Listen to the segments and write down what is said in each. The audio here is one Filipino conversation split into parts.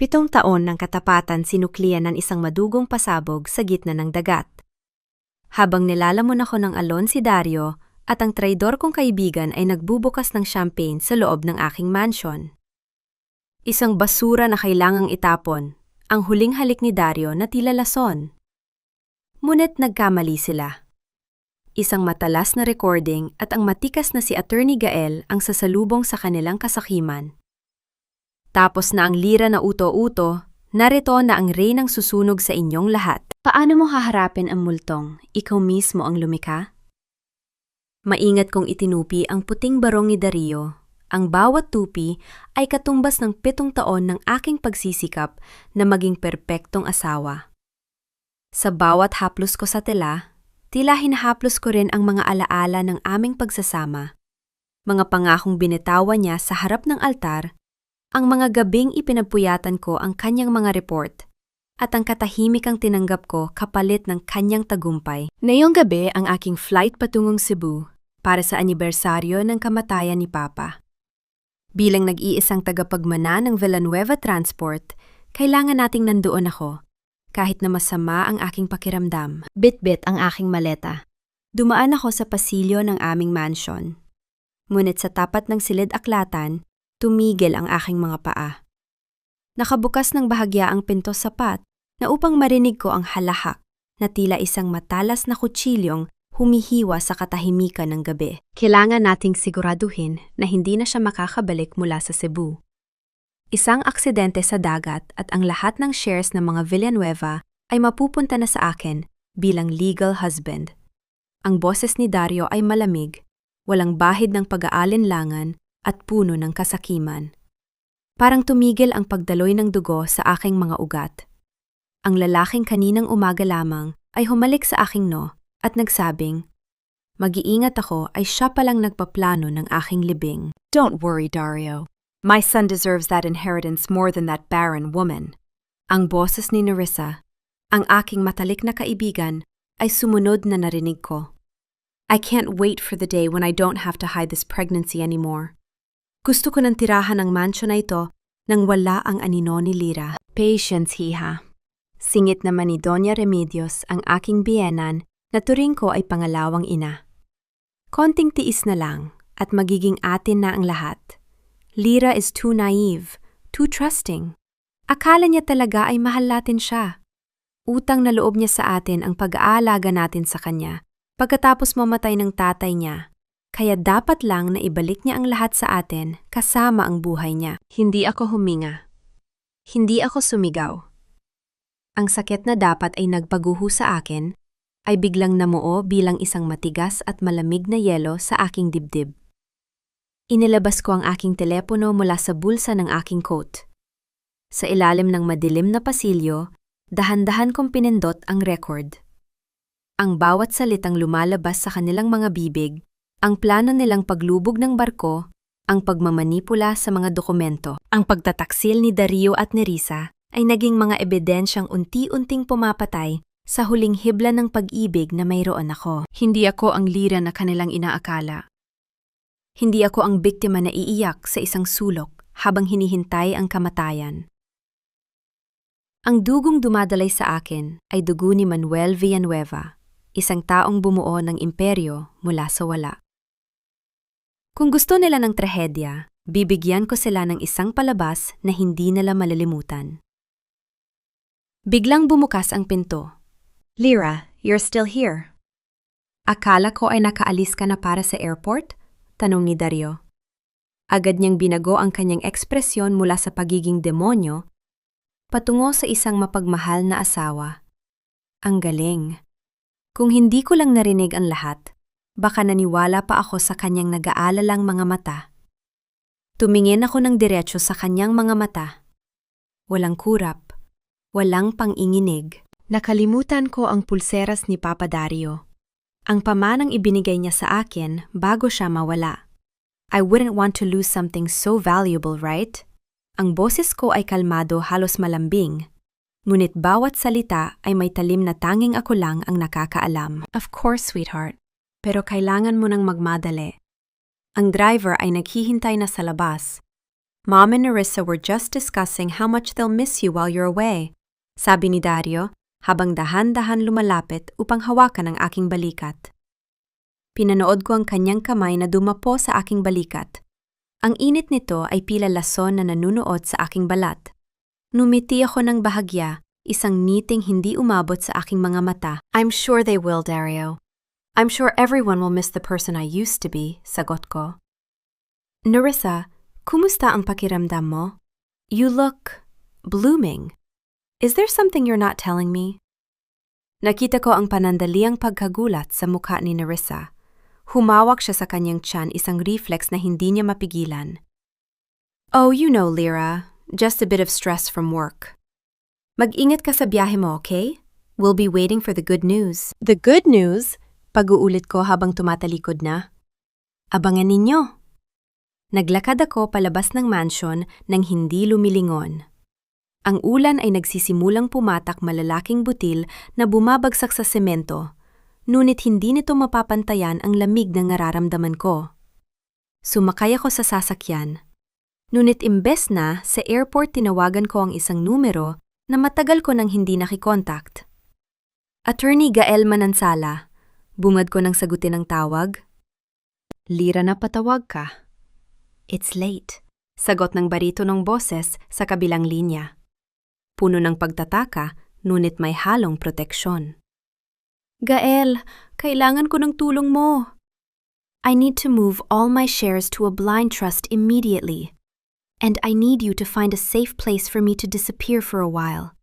7 taon ng katapatan sinuklian ng isang madugong pasabog sa gitna ng dagat. Habang nilalamon ako ng alon si Dario at ang traidor kong kaibigan ay nagbubukas ng champagne sa loob ng aking mansion. Isang basura na kailangang itapon, ang huling halik ni Dario na tila lason. Ngunit nagkamali sila. Isang matalas na recording at ang matikas na si Attorney Gael ang sasalubong sa kanilang kasakiman. Tapos na ang lira na uto-uto, narito na ang reynang susunog sa inyong lahat. Paano mo haharapin ang multong? Ikaw mismo ang lumikha? Maingat kong itinupi ang puting barong ni Dario. Ang bawat tupi ay katumbas ng 7 taon ng aking pagsisikap na maging perpektong asawa. Sa bawat haplos ko sa tela, tila hinahaplos ko rin ang mga alaala ng aming pagsasama. Mga pangakong binitawan niya sa harap ng altar, ang mga gabing ipinagpuyatan ko ang kanyang mga report, at ang katahimikang tinanggap ko kapalit ng kanyang tagumpay. Ngayong gabi ang aking flight patungong Cebu para sa anibersaryo ng kamatayan ni Papa. Bilang nag-iisang tagapagmana ng Villanueva Transport, kailangan nating nandoon ako, kahit na masama ang aking pakiramdam. Bit-bit ang aking maleta. Dumaan ako sa pasilyo ng aming mansion. Ngunit sa tapat ng silid-aklatan, tumigil ang aking mga paa. Nakabukas ng bahagya ang pinto sapat na upang marinig ko ang halahak na tila isang matalas na kutsilyong humihiwa sa katahimikan ng gabi. Kailangan nating siguraduhin na hindi na siya makakabalik mula sa Cebu. Isang aksidente sa dagat at ang lahat ng shares ng mga Villanueva ay mapupunta na sa akin bilang legal husband. Ang boses ni Dario ay malamig, walang bahid ng pag-aalinlangan at puno ng kasakiman. Parang tumigil ang pagdaloy ng dugo sa aking mga ugat. Ang lalaking kaninang umaga lamang ay humalik sa aking at nagsabing, mag-iingat ako ay siya palang nagpaplano ng aking libing. Don't worry, Dario. My son deserves that inheritance more than that barren woman. Ang boses ni Nerissa, ang aking matalik na kaibigan, ay sumunod na narinig ko. I can't wait for the day when I don't have to hide this pregnancy anymore. Gusto ko nang tirahan ang mansion na ito nang wala ang anino ni Lira. Patience, hiha. Singit naman ni Doña Remedios ang aking biyenan na turing ko ay pangalawang ina. Konting tiis na lang at magiging atin na ang lahat. Lira is too naive, too trusting. Akala niya talaga ay mahal natin siya. Utang na loob niya sa atin ang pag-aalaga natin sa kanya pagkatapos mamatay ng tatay niya. Kaya dapat lang na ibalik niya ang lahat sa atin kasama ang buhay niya. Hindi ako huminga. Hindi ako sumigaw. Ang sakit na dapat ay nagpaguho sa akin ay biglang namuo bilang isang matigas at malamig na yelo sa aking dibdib. Inilabas ko ang aking telepono mula sa bulsa ng aking coat. Sa ilalim ng madilim na pasilyo, dahan-dahan kong pinindot ang record. Ang bawat salitang lumalabas sa kanilang mga bibig, ang plano nilang paglubog ng barko, ang pagmamanipula sa mga dokumento. Ang pagtataksil ni Dario at Nerissa ay naging mga ebidensyang unti-unting pumapatay sa huling hibla ng pag-ibig na mayroon ako. Hindi ako ang Lira na kanilang inaakala. Hindi ako ang biktima na iiyak sa isang sulok habang hinihintay ang kamatayan. Ang dugong dumadalay sa akin ay dugo ni Manuel Villanueva, isang taong bumuo ng imperyo mula sa wala. Kung gusto nila ng trahedya, bibigyan ko sila ng isang palabas na hindi nila malilimutan. Biglang bumukas ang pinto. Lira, you're still here. Akala ko ay nakaalis ka na para sa airport? Tanong ni Dario. Agad niyang binago ang kanyang ekspresyon mula sa pagiging demonyo patungo sa isang mapagmahal na asawa. Ang galing. Kung hindi ko lang narinig ang lahat, baka naniwala pa ako sa kanyang nag-aalalang mga mata. Tumingin ako ng diretso sa kanyang mga mata. Walang kurap, walang panginginig. Nakalimutan ko ang pulseras ni Papa Dario. Ang pamanang ibinigay niya sa akin bago siya mawala. I wouldn't want to lose something so valuable, right? Ang boses ko ay kalmado, halos malambing. Ngunit bawat salita ay may talim na tanging ako lang ang nakakaalam. Of course, sweetheart. Pero kailangan mo nang magmadali. Ang driver ay naghihintay na sa labas. Mom and Nerissa were just discussing how much they'll miss you while you're away, sabi ni Dario habang dahan-dahan lumalapit upang hawakan ang aking balikat. Pinanood ko ang kanyang kamay na dumapo sa aking balikat. Ang init nito ay pila lason na nanunuot sa aking balat. Numiti ako ng bahagya, isang ngiting hindi umabot sa aking mga mata. I'm sure they will, Dario. I'm sure everyone will miss the person I used to be, sagot ko. Nerissa, kumusta ang pakiramdam mo? You look blooming. Is there something you're not telling me? Nakita ko ang panandaliang pagkagulat sa mukha ni Nerissa. Humawak siya sa kanyang tiyan, isang reflex na hindi niya mapigilan. Oh, you know, Lyra, just a bit of stress from work. Mag-ingat ka sa biyahe mo, okay? We'll be waiting for the good news. The good news? Pag-uulit ko habang tumatalikod na. Abangan ninyo. Naglakad ako palabas ng mansion nang hindi lumilingon. Ang ulan ay nagsisimulang pumatak malalaking butil na bumabagsak sa semento, ngunit hindi nito mapapantayan ang lamig na nararamdaman ko. Sumakay ako sa sasakyan. Ngunit imbes na, sa airport tinawagan ko ang isang numero na matagal ko nang hindi nakikontakt. Attorney Gael Manansala, bungad ko nang sagutin ang tawag. Lyra, na patawag ka. It's late, sagot ng baritonong boses sa kabilang linya. Puno ng pagtataka, ngunit may halong proteksyon. Gael, kailangan ko ng tulong mo. I need to move all my shares to a blind trust immediately. And I need you to find a safe place for me to disappear for a while.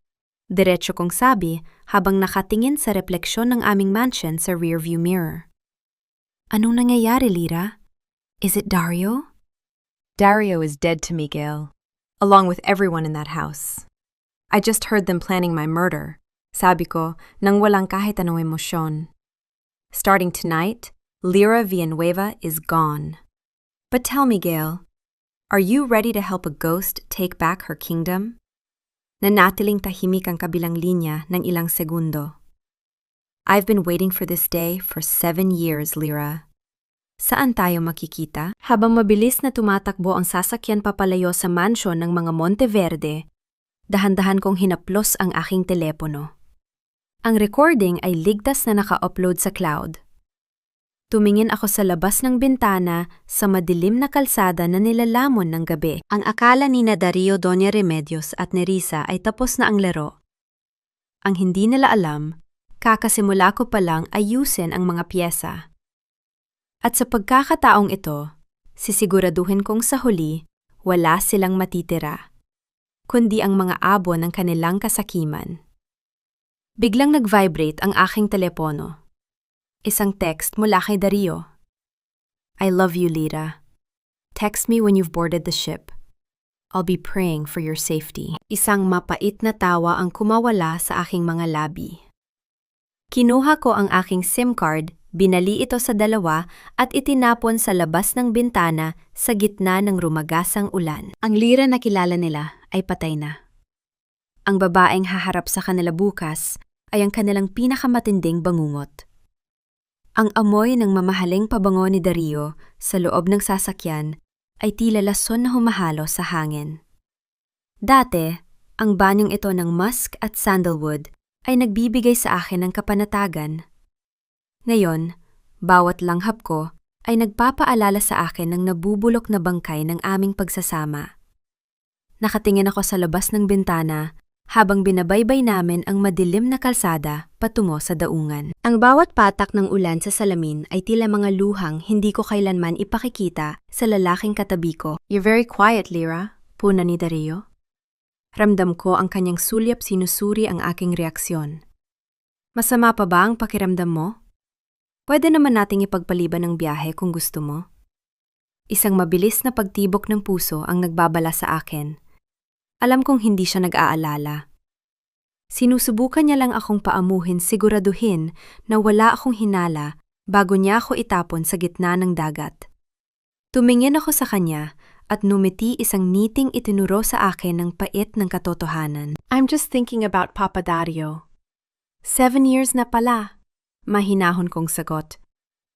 Diretso kong sabi habang nakatingin sa refleksyon ng aming mansion sa rearview mirror. Anong nangyayari, Lyra? Is it Dario? Dario is dead to me, Gail, along with everyone in that house. I just heard them planning my murder, sabi ko nang walang kahit anong emosyon. Starting tonight, Lyra Villanueva is gone. But tell me, Gail, are you ready to help a ghost take back her kingdom? Nanatiling tahimik ang kabilang linya ng ilang segundo. I've been waiting for this day for 7 years, Lyra. Saan tayo makikita? Habang mabilis na tumatakbo ang sasakyan papalayo sa mansyon ng mga Monteverde, dahan-dahan kong hinaplos ang aking telepono. Ang recording ay ligtas na naka-upload sa cloud. Tumingin ako sa labas ng bintana sa madilim na kalsada na nilalamon ng gabi. Ang akala ni Dario, Doña Remedios at Nerissa ay tapos na ang laro. Ang hindi nila alam, kakasimula ko palang ayusin ang mga piyesa. At sa pagkakataong ito, sisiguraduhin kong sa huli, wala silang matitira, kundi ang mga abo ng kanilang kasakiman. Biglang nag-vibrate ang aking telepono. Isang text mula kay Dario. I love you, Lyra. Text me when you've boarded the ship. I'll be praying for your safety. Isang mapait na tawa ang kumawala sa aking mga labi. Kinuha ko ang aking SIM card, binali ito sa dalawa at itinapon sa labas ng bintana sa gitna ng rumagasang ulan. Ang Lyra na kilala nila ay patay na. Ang babaeng haharap sa kanila bukas ay ang kanilang pinakamatinding bangungot. Ang amoy ng mamahaling pabango ni Dario sa loob ng sasakyan ay tila lason na humahalo sa hangin. Dati, ang banyong ito ng musk at sandalwood ay nagbibigay sa akin ng kapanatagan. Ngayon, bawat langhap ko ay nagpapaalala sa akin ng nabubulok na bangkay ng aming pagsasama. Nakatingin ako sa labas ng bintana habang binabaybay namin ang madilim na kalsada patungo sa daungan. Ang bawat patak ng ulan sa salamin ay tila mga luhang hindi ko kailanman ipakikita sa lalaking katabi ko. You're very quiet, Lyra, puna ni Dario. Ramdam ko ang kanyang sulyap sinusuri ang aking reaksyon. Masama pa ba ang pakiramdam mo? Pwede naman nating ipagpaliban ng biyahe kung gusto mo. Isang mabilis na pagtibok ng puso ang nagbabala sa akin. Alam kong hindi siya nag-aalala. Sinusubukan niya lang akong paamuhin siguraduhin na wala akong hinala bago niya ako itapon sa gitna ng dagat. Tumingin ako sa kanya at numiti isang ngiting itinuro sa akin ng pait ng katotohanan. I'm just thinking about Papa Dario. 7 years na pala. Mahinahon kong sagot.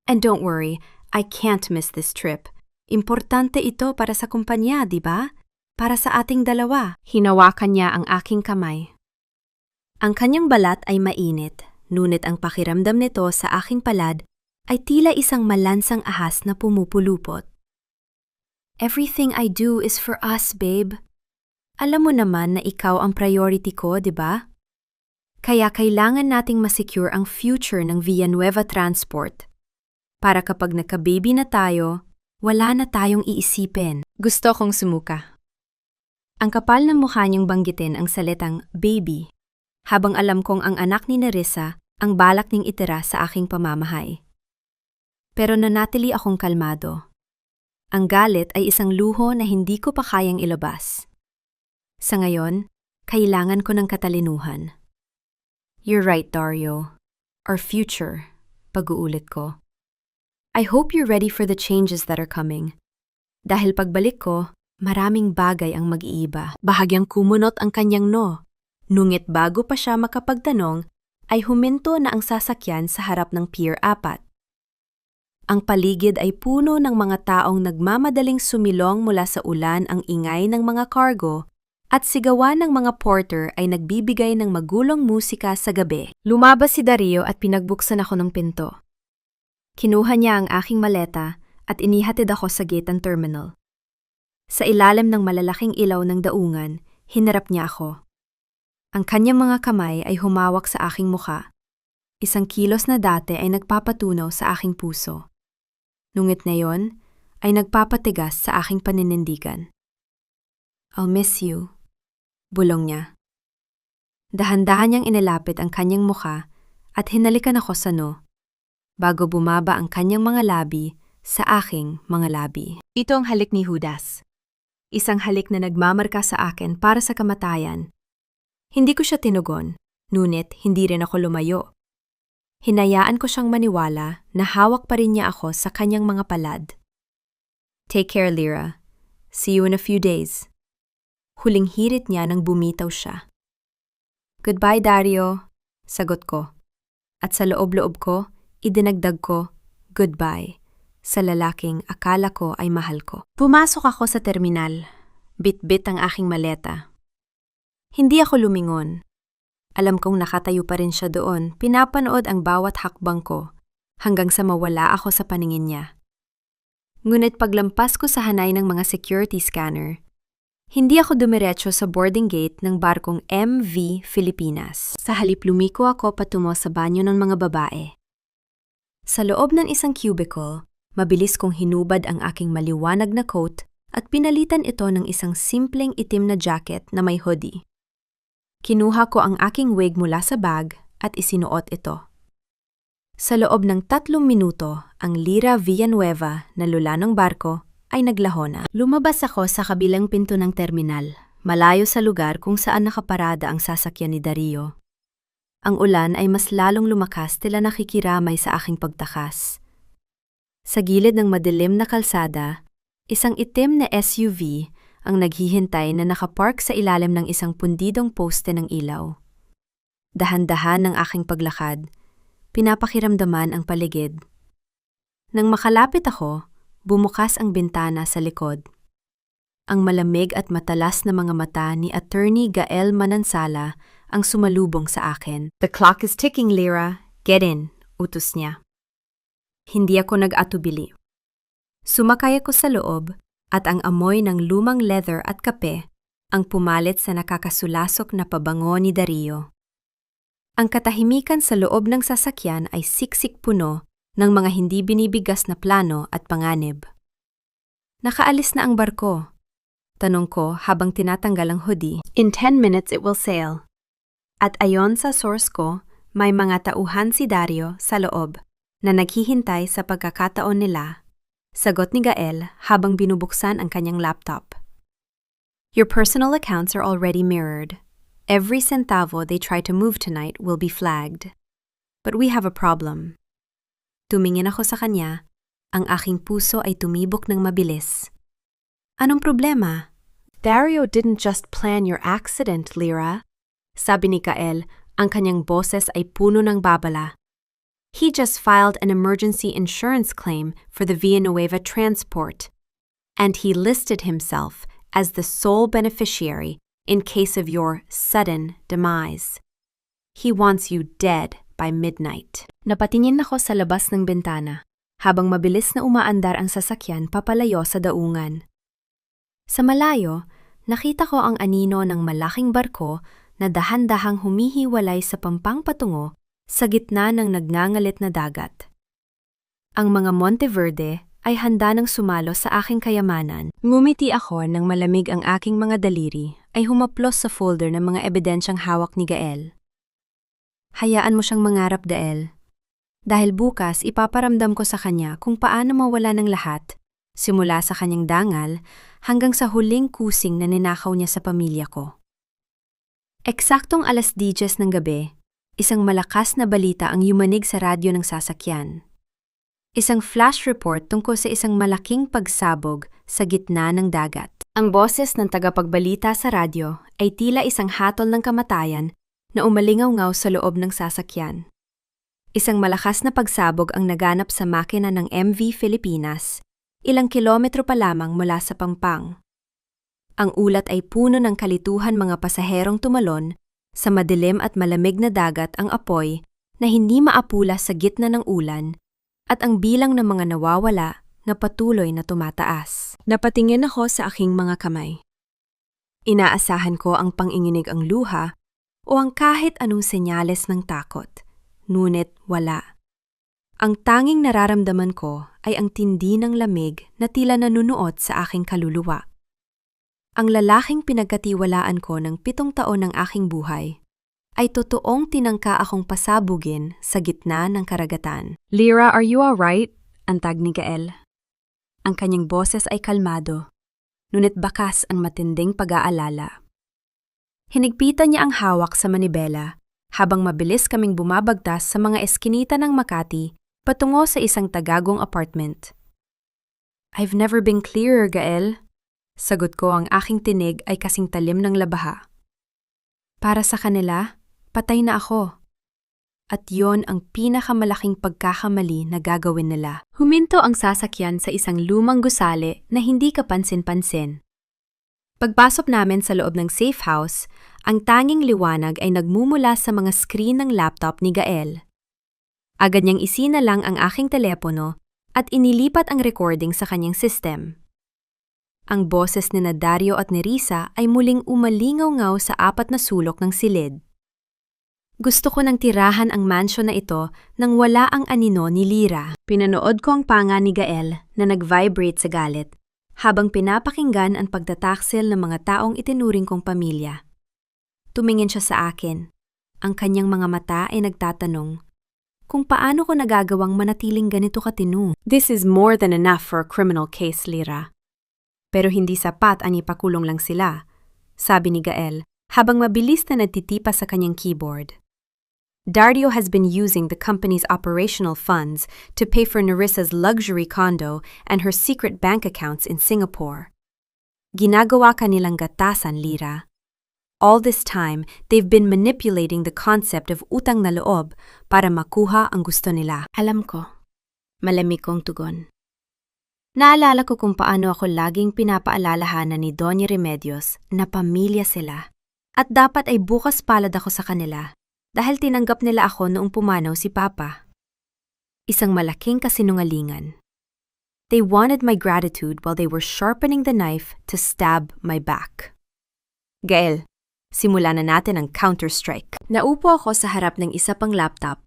And don't worry, I can't miss this trip. Importante ito para sa kumpanya, di ba? para sa ating dalawa. Hinawakan niya ang aking kamay. Ang kanyang balat ay mainit, ngunit ang pakiramdam nito sa aking palad ay tila isang malansang ahas na pumupulupot. Everything I do is for us, babe. Alam mo naman na ikaw ang priority ko, di ba? Kaya kailangan nating masecure ang future ng Villanueva Transport. Para kapag nagka-baby na tayo, wala na tayong iisipin. Gusto kong sumuka. Ang kapal ng mukha niyang banggitin ang salitang baby, habang alam kong ang anak ni Nerissa ang balak niyang itira sa aking pamamahay. Pero nanatili akong kalmado. Ang galit ay isang luho na hindi ko pa kayang ilabas. Sa ngayon, kailangan ko ng katalinuhan. You're right, Dario. Our future, pag-uulit ko. I hope you're ready for the changes that are coming. Dahil pagbalik ko, maraming bagay ang mag-iiba. Bahagyang kumunot ang kanyang no. Nungit bago pa siya makapagtanong, ay huminto na ang sasakyan sa harap ng Pier 4. Ang paligid ay puno ng mga taong nagmamadaling sumilong mula sa ulan, ang ingay ng mga cargo, at sigawan ng mga porter ay nagbibigay ng magulong musika sa gabi. Lumabas si Dario at pinagbuksan ako ng pinto. Kinuha niya ang aking maleta at inihatid ako sa gate ng terminal. Sa ilalim ng malalaking ilaw ng daungan, hinarap niya ako. Ang kanyang mga kamay ay humawak sa aking mukha. Isang kilos na dati ay nagpapatunaw sa aking puso. Nungit ngayon ay nagpapatigas sa aking paninindigan. I'll miss you. Bulong niya. Dahan-dahan niyang inilapit ang kanyang mukha at hinalikan ako sa no, bago bumaba ang kanyang mga labi sa aking mga labi. Ito ang halik ni Judas. Isang halik na nagmamarka sa akin para sa kamatayan. Hindi ko siya tinugon, ngunit hindi rin ako lumayo. Hinayaan ko siyang maniwala na hawak pa rin niya ako sa kanyang mga palad. Take care, Lyra. See you in a few days. Huling hirit niya nang bumitaw siya. Goodbye, Dario, sagot ko. At sa loob-loob ko, idinagdag ko, goodbye, sa lalaking akala ko ay mahal ko. Pumasok ako sa terminal. Bit-bit ang aking maleta. Hindi ako lumingon. Alam kong nakatayo pa rin siya doon, pinapanood ang bawat hakbang ko, hanggang sa mawala ako sa paningin niya. Ngunit paglampas ko sa hanay ng mga security scanner, hindi ako dumiretso sa boarding gate ng barkong MV Filipinas. Sa halip lumiko ako patungo sa banyo ng mga babae. Sa loob ng isang cubicle, mabilis kong hinubad ang aking maliwanag na coat at pinalitan ito ng isang simpleng itim na jacket na may hoodie. Kinuha ko ang aking wig mula sa bag at isinuot ito. Sa loob ng 3 minuto, ang Lyra Villanueva na lula ng barko ay naglaho na. Lumabas ako sa kabilang pinto ng terminal, malayo sa lugar kung saan nakaparada ang sasakyan ni Dario. Ang ulan ay mas lalong lumakas, tila nakikiramay sa aking pagtakas. Sa gilid ng madilim na kalsada, isang itim na SUV ang naghihintay na nakapark sa ilalim ng isang pundidong poste ng ilaw. Dahan-dahan ng aking paglakad, pinapakiramdaman ang paligid. Nang makalapit ako, bumukas ang bintana sa likod. Ang malamig at matalas na mga mata ni Attorney Gael Manansala ang sumalubong sa akin. The clock is ticking, Lyra. Get in, utos niya. Hindi ako nag-atubili. Sumakay ako sa loob at ang amoy ng lumang leather at kape ang pumalit sa nakakasulasok na pabango ni Dario. Ang katahimikan sa loob ng sasakyan ay siksik puno ng mga hindi binibigas na plano at panganib. Nakaalis na ang barko. Tanong ko habang tinatanggal ang hoodie. In 10 minutes it will sail. At ayon sa source ko, may mga tauhan si Dario sa loob na naghihintay sa pagkakataon nila. Sagot ni Gael habang binubuksan ang kanyang laptop. Your personal accounts are already mirrored. Every centavo they try to move tonight will be flagged. But we have a problem. Tumingin ako sa kanya, ang aking puso ay tumibok ng mabilis. Anong problema? Dario didn't just plan your accident, Lyra. Sabi ni Gael, ang kanyang boses ay puno ng babala. He just filed an emergency insurance claim for the Villanueva transport. And he listed himself as the sole beneficiary in case of your sudden demise. He wants you dead by midnight. Napatingin ako sa labas ng bintana, habang mabilis na umaandar ang sasakyan papalayo sa daungan. Sa malayo, nakita ko ang anino ng malaking barko na dahan-dahang humihiwalay sa pampang patungo sa gitna ng nagngangalit na dagat. Ang mga Monteverde ay handa nang sumalo sa aking kayamanan. Ngumiti ako nang malamig ang aking mga daliri ay humaplos sa folder ng mga ebidensyang hawak ni Gael. Hayaan mo siyang mangarap, Gael. Dahil bukas ipaparamdam ko sa kanya kung paano mawala ng lahat, simula sa kanyang dangal hanggang sa huling kusing na ninakaw niya sa pamilya ko. Eksaktong 10:10 ng gabi, isang malakas na balita ang yumanig sa radyo ng sasakyan. Isang flash report tungkol sa isang malaking pagsabog sa gitna ng dagat. Ang boses ng tagapagbalita sa radyo ay tila isang hatol ng kamatayan na umalingaw-ngaw sa loob ng sasakyan. Isang malakas na pagsabog ang naganap sa makina ng MV Filipinas, ilang kilometro pa lamang mula sa Pampang. Ang ulat ay puno ng kalituhan mga pasaherong tumalon, sa madilim at malamig na dagat ang apoy na hindi maapula sa gitna ng ulan, at ang bilang ng mga nawawala na patuloy na tumataas. Napatingin ako sa aking mga kamay. Inaasahan ko ang panginginig ang luha o ang kahit anong senyales ng takot, ngunit wala. Ang tanging nararamdaman ko ay ang tindi ng lamig na tila nanunuot sa aking kaluluwa. Ang lalaking pinagkatiwalaan ko ng 7 taon ng aking buhay ay totoong tinangka akong pasabugin sa gitna ng karagatan. "Lyra, are you alright?" Antag ni Gael. Ang kanyang boses ay kalmado, ngunit bakas ang matinding pag-aalala. Hinigpitan niya ang hawak sa manibela habang mabilis kaming bumabagtas sa mga eskinita ng Makati patungo sa isang tagagong apartment. "I've never been clearer, Gael." Sagot ko, ang aking tinig ay kasing talim ng labaha. Para sa kanila, patay na ako. At yon ang pinakamalaking pagkakamali na gagawin nila. Huminto ang sasakyan sa isang lumang gusali na hindi kapansin-pansin. Pagpasok namin sa loob ng safe house, ang tanging liwanag ay nagmumula sa mga screen ng laptop ni Gael. Agad niyang isinalang ang aking telepono at inilipat ang recording sa kanyang system. Ang boses ni Dario at ni Risa ay muling umalingaw-ngaw sa 4 na sulok ng silid. Gusto ko nang tirahan ang mansyon na ito nang wala ang anino ni Lyra. Pinanood ko ang panga ni Gael na nag-vibrate sa galit habang pinapakinggan ang pagtataksil ng mga taong itinuring kong pamilya. Tumingin siya sa akin. Ang kanyang mga mata ay nagtatanong kung paano ko nagagawang manatiling ganito katino. "This is more than enough for a criminal case, Lyra. Pero hindi sapat ang ipakulong lang sila," sabi ni Gael habang mabilis na nagtitipa sa kanyang keyboard. "Dario has been using the company's operational funds to pay for Nerissa's luxury condo and her secret bank accounts in Singapore. Ginagawa kanilang gatasan, Lyra. All this time, they've been manipulating the concept of utang na loob para makuha ang gusto nila." Alam ko. Malamig kong tugon. Naalala ko kung paano ako laging pinapaalalahanan ni Doña Remedios na pamilya sila at dapat ay bukas palad ako sa kanila dahil tinanggap nila ako noong pumanaw si Papa. Isang malaking kasinungalingan. They wanted my gratitude while they were sharpening the knife to stab my back. "Gael, simulan na natin ang counter-strike." Naupo ako sa harap ng isa pang laptop.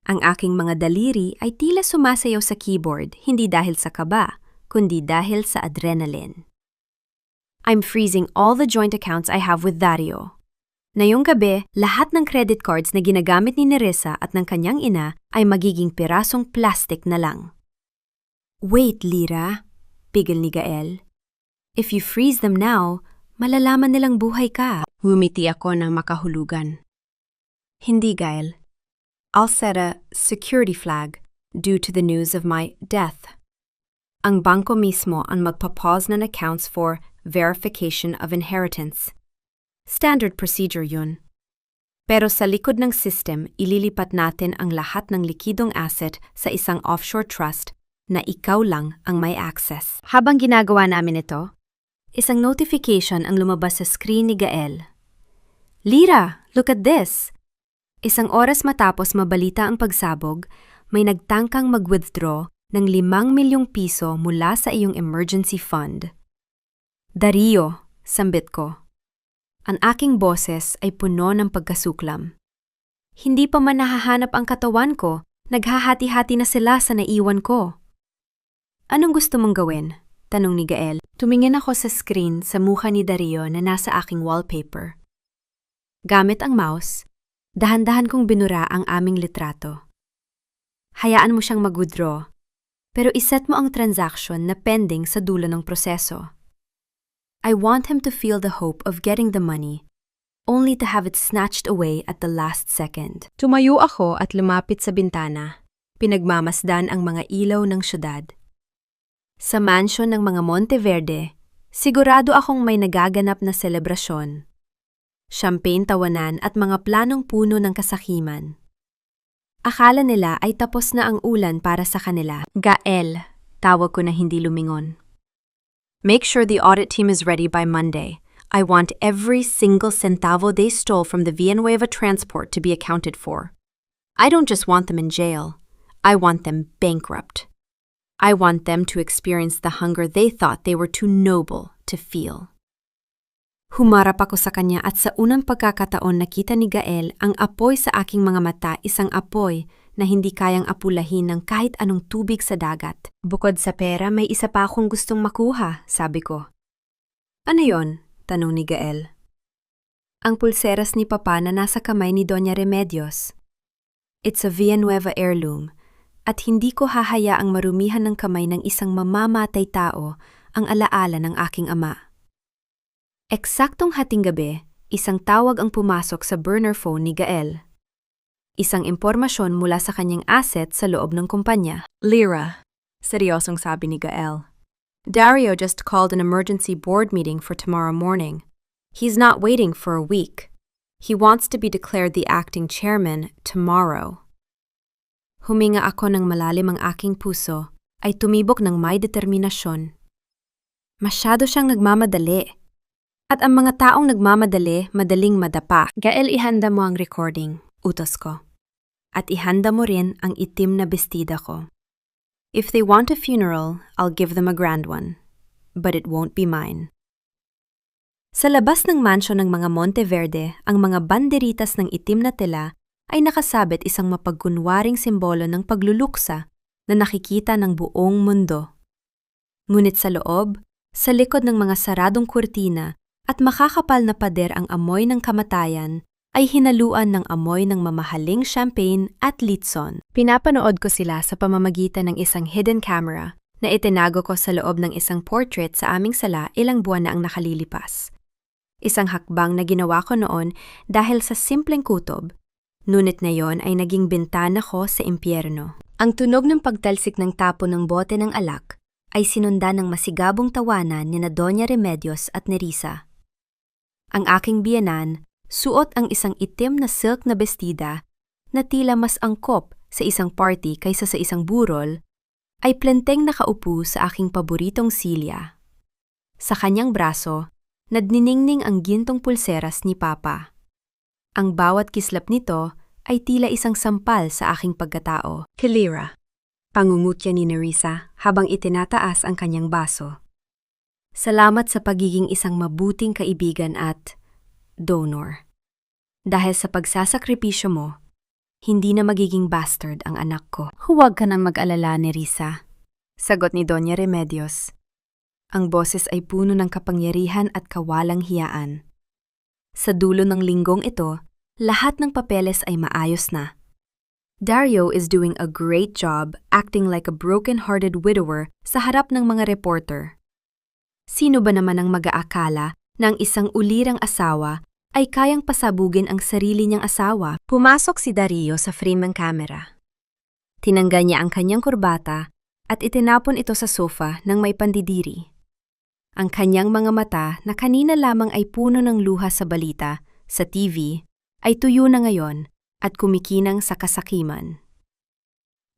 Ang aking mga daliri ay tila sumasayaw sa keyboard, hindi dahil sa kaba, kundi dahil sa adrenaline. I'm freezing all the joint accounts I have with Dario. Ngayong gabi, lahat ng credit cards na ginagamit ni Nerissa at ng kanyang ina ay magiging pirasong plastic na lang. "Wait, Lyra," pigil ni Gael. "If you freeze them now, malalaman nilang buhay ka." Humiti ako ng makahulugan. "Hindi, Gael. I'll set a security flag due to the news of my death. Ang bangko mismo ang magpapause ng accounts for verification of inheritance. Standard procedure yun. Pero sa likod ng system, ililipat natin ang lahat ng likidong asset sa isang offshore trust na ikaw lang ang may access." Habang ginagawa namin ito, Isang notification ang lumabas sa screen ni Gael. Lyra, look at this! Isang oras matapos mabalita ang pagsabog, may nagtangkang mag-withdraw ng 5 milyong piso mula sa iyong emergency fund. Dario, sambit ko. Ang aking boses ay puno ng pagkasuklam. Hindi pa man nahahanap ang katawan ko, naghahati-hati na sila sa naiwan ko. Anong gusto mong gawin? Tanong ni Gael. Tumingin ako sa screen sa mukha ni Dario na nasa aking wallpaper. Gamit ang mouse, dahan-dahan kong binura ang aming litrato. Hayaan mo siyang mag-withdraw, pero iset mo ang transaction na pending sa dulo ng proseso. I want him to feel the hope of getting the money, only to have it snatched away at the last second. Tumayo ako at lumapit sa bintana. Pinagmamasdan ang mga ilaw ng syudad. Sa mansyon ng mga Monteverde, sigurado akong may nagaganap na selebrasyon. Champagne tawanan at mga planong puno ng kasakiman. Akala nila ay tapos na ang ulan para sa kanila. Gael, tawag ko na hindi lumingon. Make sure the audit team is ready by Monday. I want every single centavo they stole from the Villanueva transport to be accounted for. I don't just want them in jail. I want them bankrupt. I want them to experience the hunger they thought they were too noble to feel. Humarap ako sa kanya at sa unang pagkakataon nakita ni Gael ang apoy sa aking mga mata, isang apoy na hindi kayang apulahin ng kahit anong tubig sa dagat. Bukod sa pera, may isa pa akong gustong makuha, sabi ko. Ano yon? Tanong ni Gael. Ang pulseras ni Papa na nasa kamay ni Doña Remedios. It's a Villanueva heirloom, at hindi ko hahayaang marumihan ng kamay ng isang mamamatay tao ang alaala ng aking ama. Eksaktong hating gabi, isang tawag ang pumasok sa burner phone ni Gael. Isang impormasyon mula sa kanyang asset sa loob ng kumpanya. Lyra, seryosong sabi ni Gael. Dario just called an emergency board meeting for tomorrow morning. He's not waiting for a week. He wants to be declared the acting chairman tomorrow. Huminga ako ng malalim ang aking puso ay tumibok ng may determinasyon. Masyado siyang nagmamadali. At ang mga taong nagmamadali, madaling madapa. Gael, ihanda mo ang recording, utos ko. At ihanda mo rin ang itim na bestida ko. If they want a funeral, I'll give them a grand one. But it won't be mine. Sa labas ng mansyon ng mga Monteverde, ang mga banderitas ng itim na tela ay nakasabit isang mapagkunwaring simbolo ng pagluluksa na nakikita ng buong mundo. Ngunit sa loob, sa likod ng mga saradong kurtina at makakapal na pader ang amoy ng kamatayan, ay hinaluan ng amoy ng mamahaling champagne at litson. Pinapanood ko sila sa pamamagitan ng isang hidden camera na itinago ko sa loob ng isang portrait sa aming sala ilang buwan na ang nakalilipas. Isang hakbang na ginawa ko noon dahil sa simpleng kutob, ngunit na yon ay naging bintana ko sa impyerno. Ang tunog ng pagtalsik ng tapo ng bote ng alak ay sinundan ng masigabong tawanan ni na Doña Remedios at Nerissa. Ang aking biyenan, suot ang isang itim na silk na bestida na tila mas angkop sa isang party kaysa sa isang burol, ay plenteng nakaupo sa aking paboritong silya. Sa kanyang braso, nadniningning ang gintong pulseras ni Papa. Ang bawat kislap nito ay tila isang sampal sa aking pagkatao. Lyra, pangungutya ni Nerissa habang itinataas ang kanyang baso. Salamat sa pagiging isang mabuting kaibigan at donor. Dahil sa pagsasakripisyo mo, hindi na magiging bastard ang anak ko. Huwag ka nang mag-alala, Nerissa, sagot ni Doña Remedios. Ang boses ay puno ng kapangyarihan at kawalang hiyaan. Sa dulo ng linggong ito, lahat ng papeles ay maayos na. Dario is doing a great job acting like a broken-hearted widower sa harap ng mga reporter. Sino ba naman ang mag-aakala na ang isang ulirang asawa ay kayang pasabugin ang sarili niyang asawa? Pumasok si Dario sa frame ng kamera. Tinanggal niya ang kanyang kurbata at itinapon ito sa sofa ng may pandidiri. Ang kanyang mga mata na kanina lamang ay puno ng luha sa balita, sa TV, ay tuyo na ngayon at kumikinang sa kasakiman.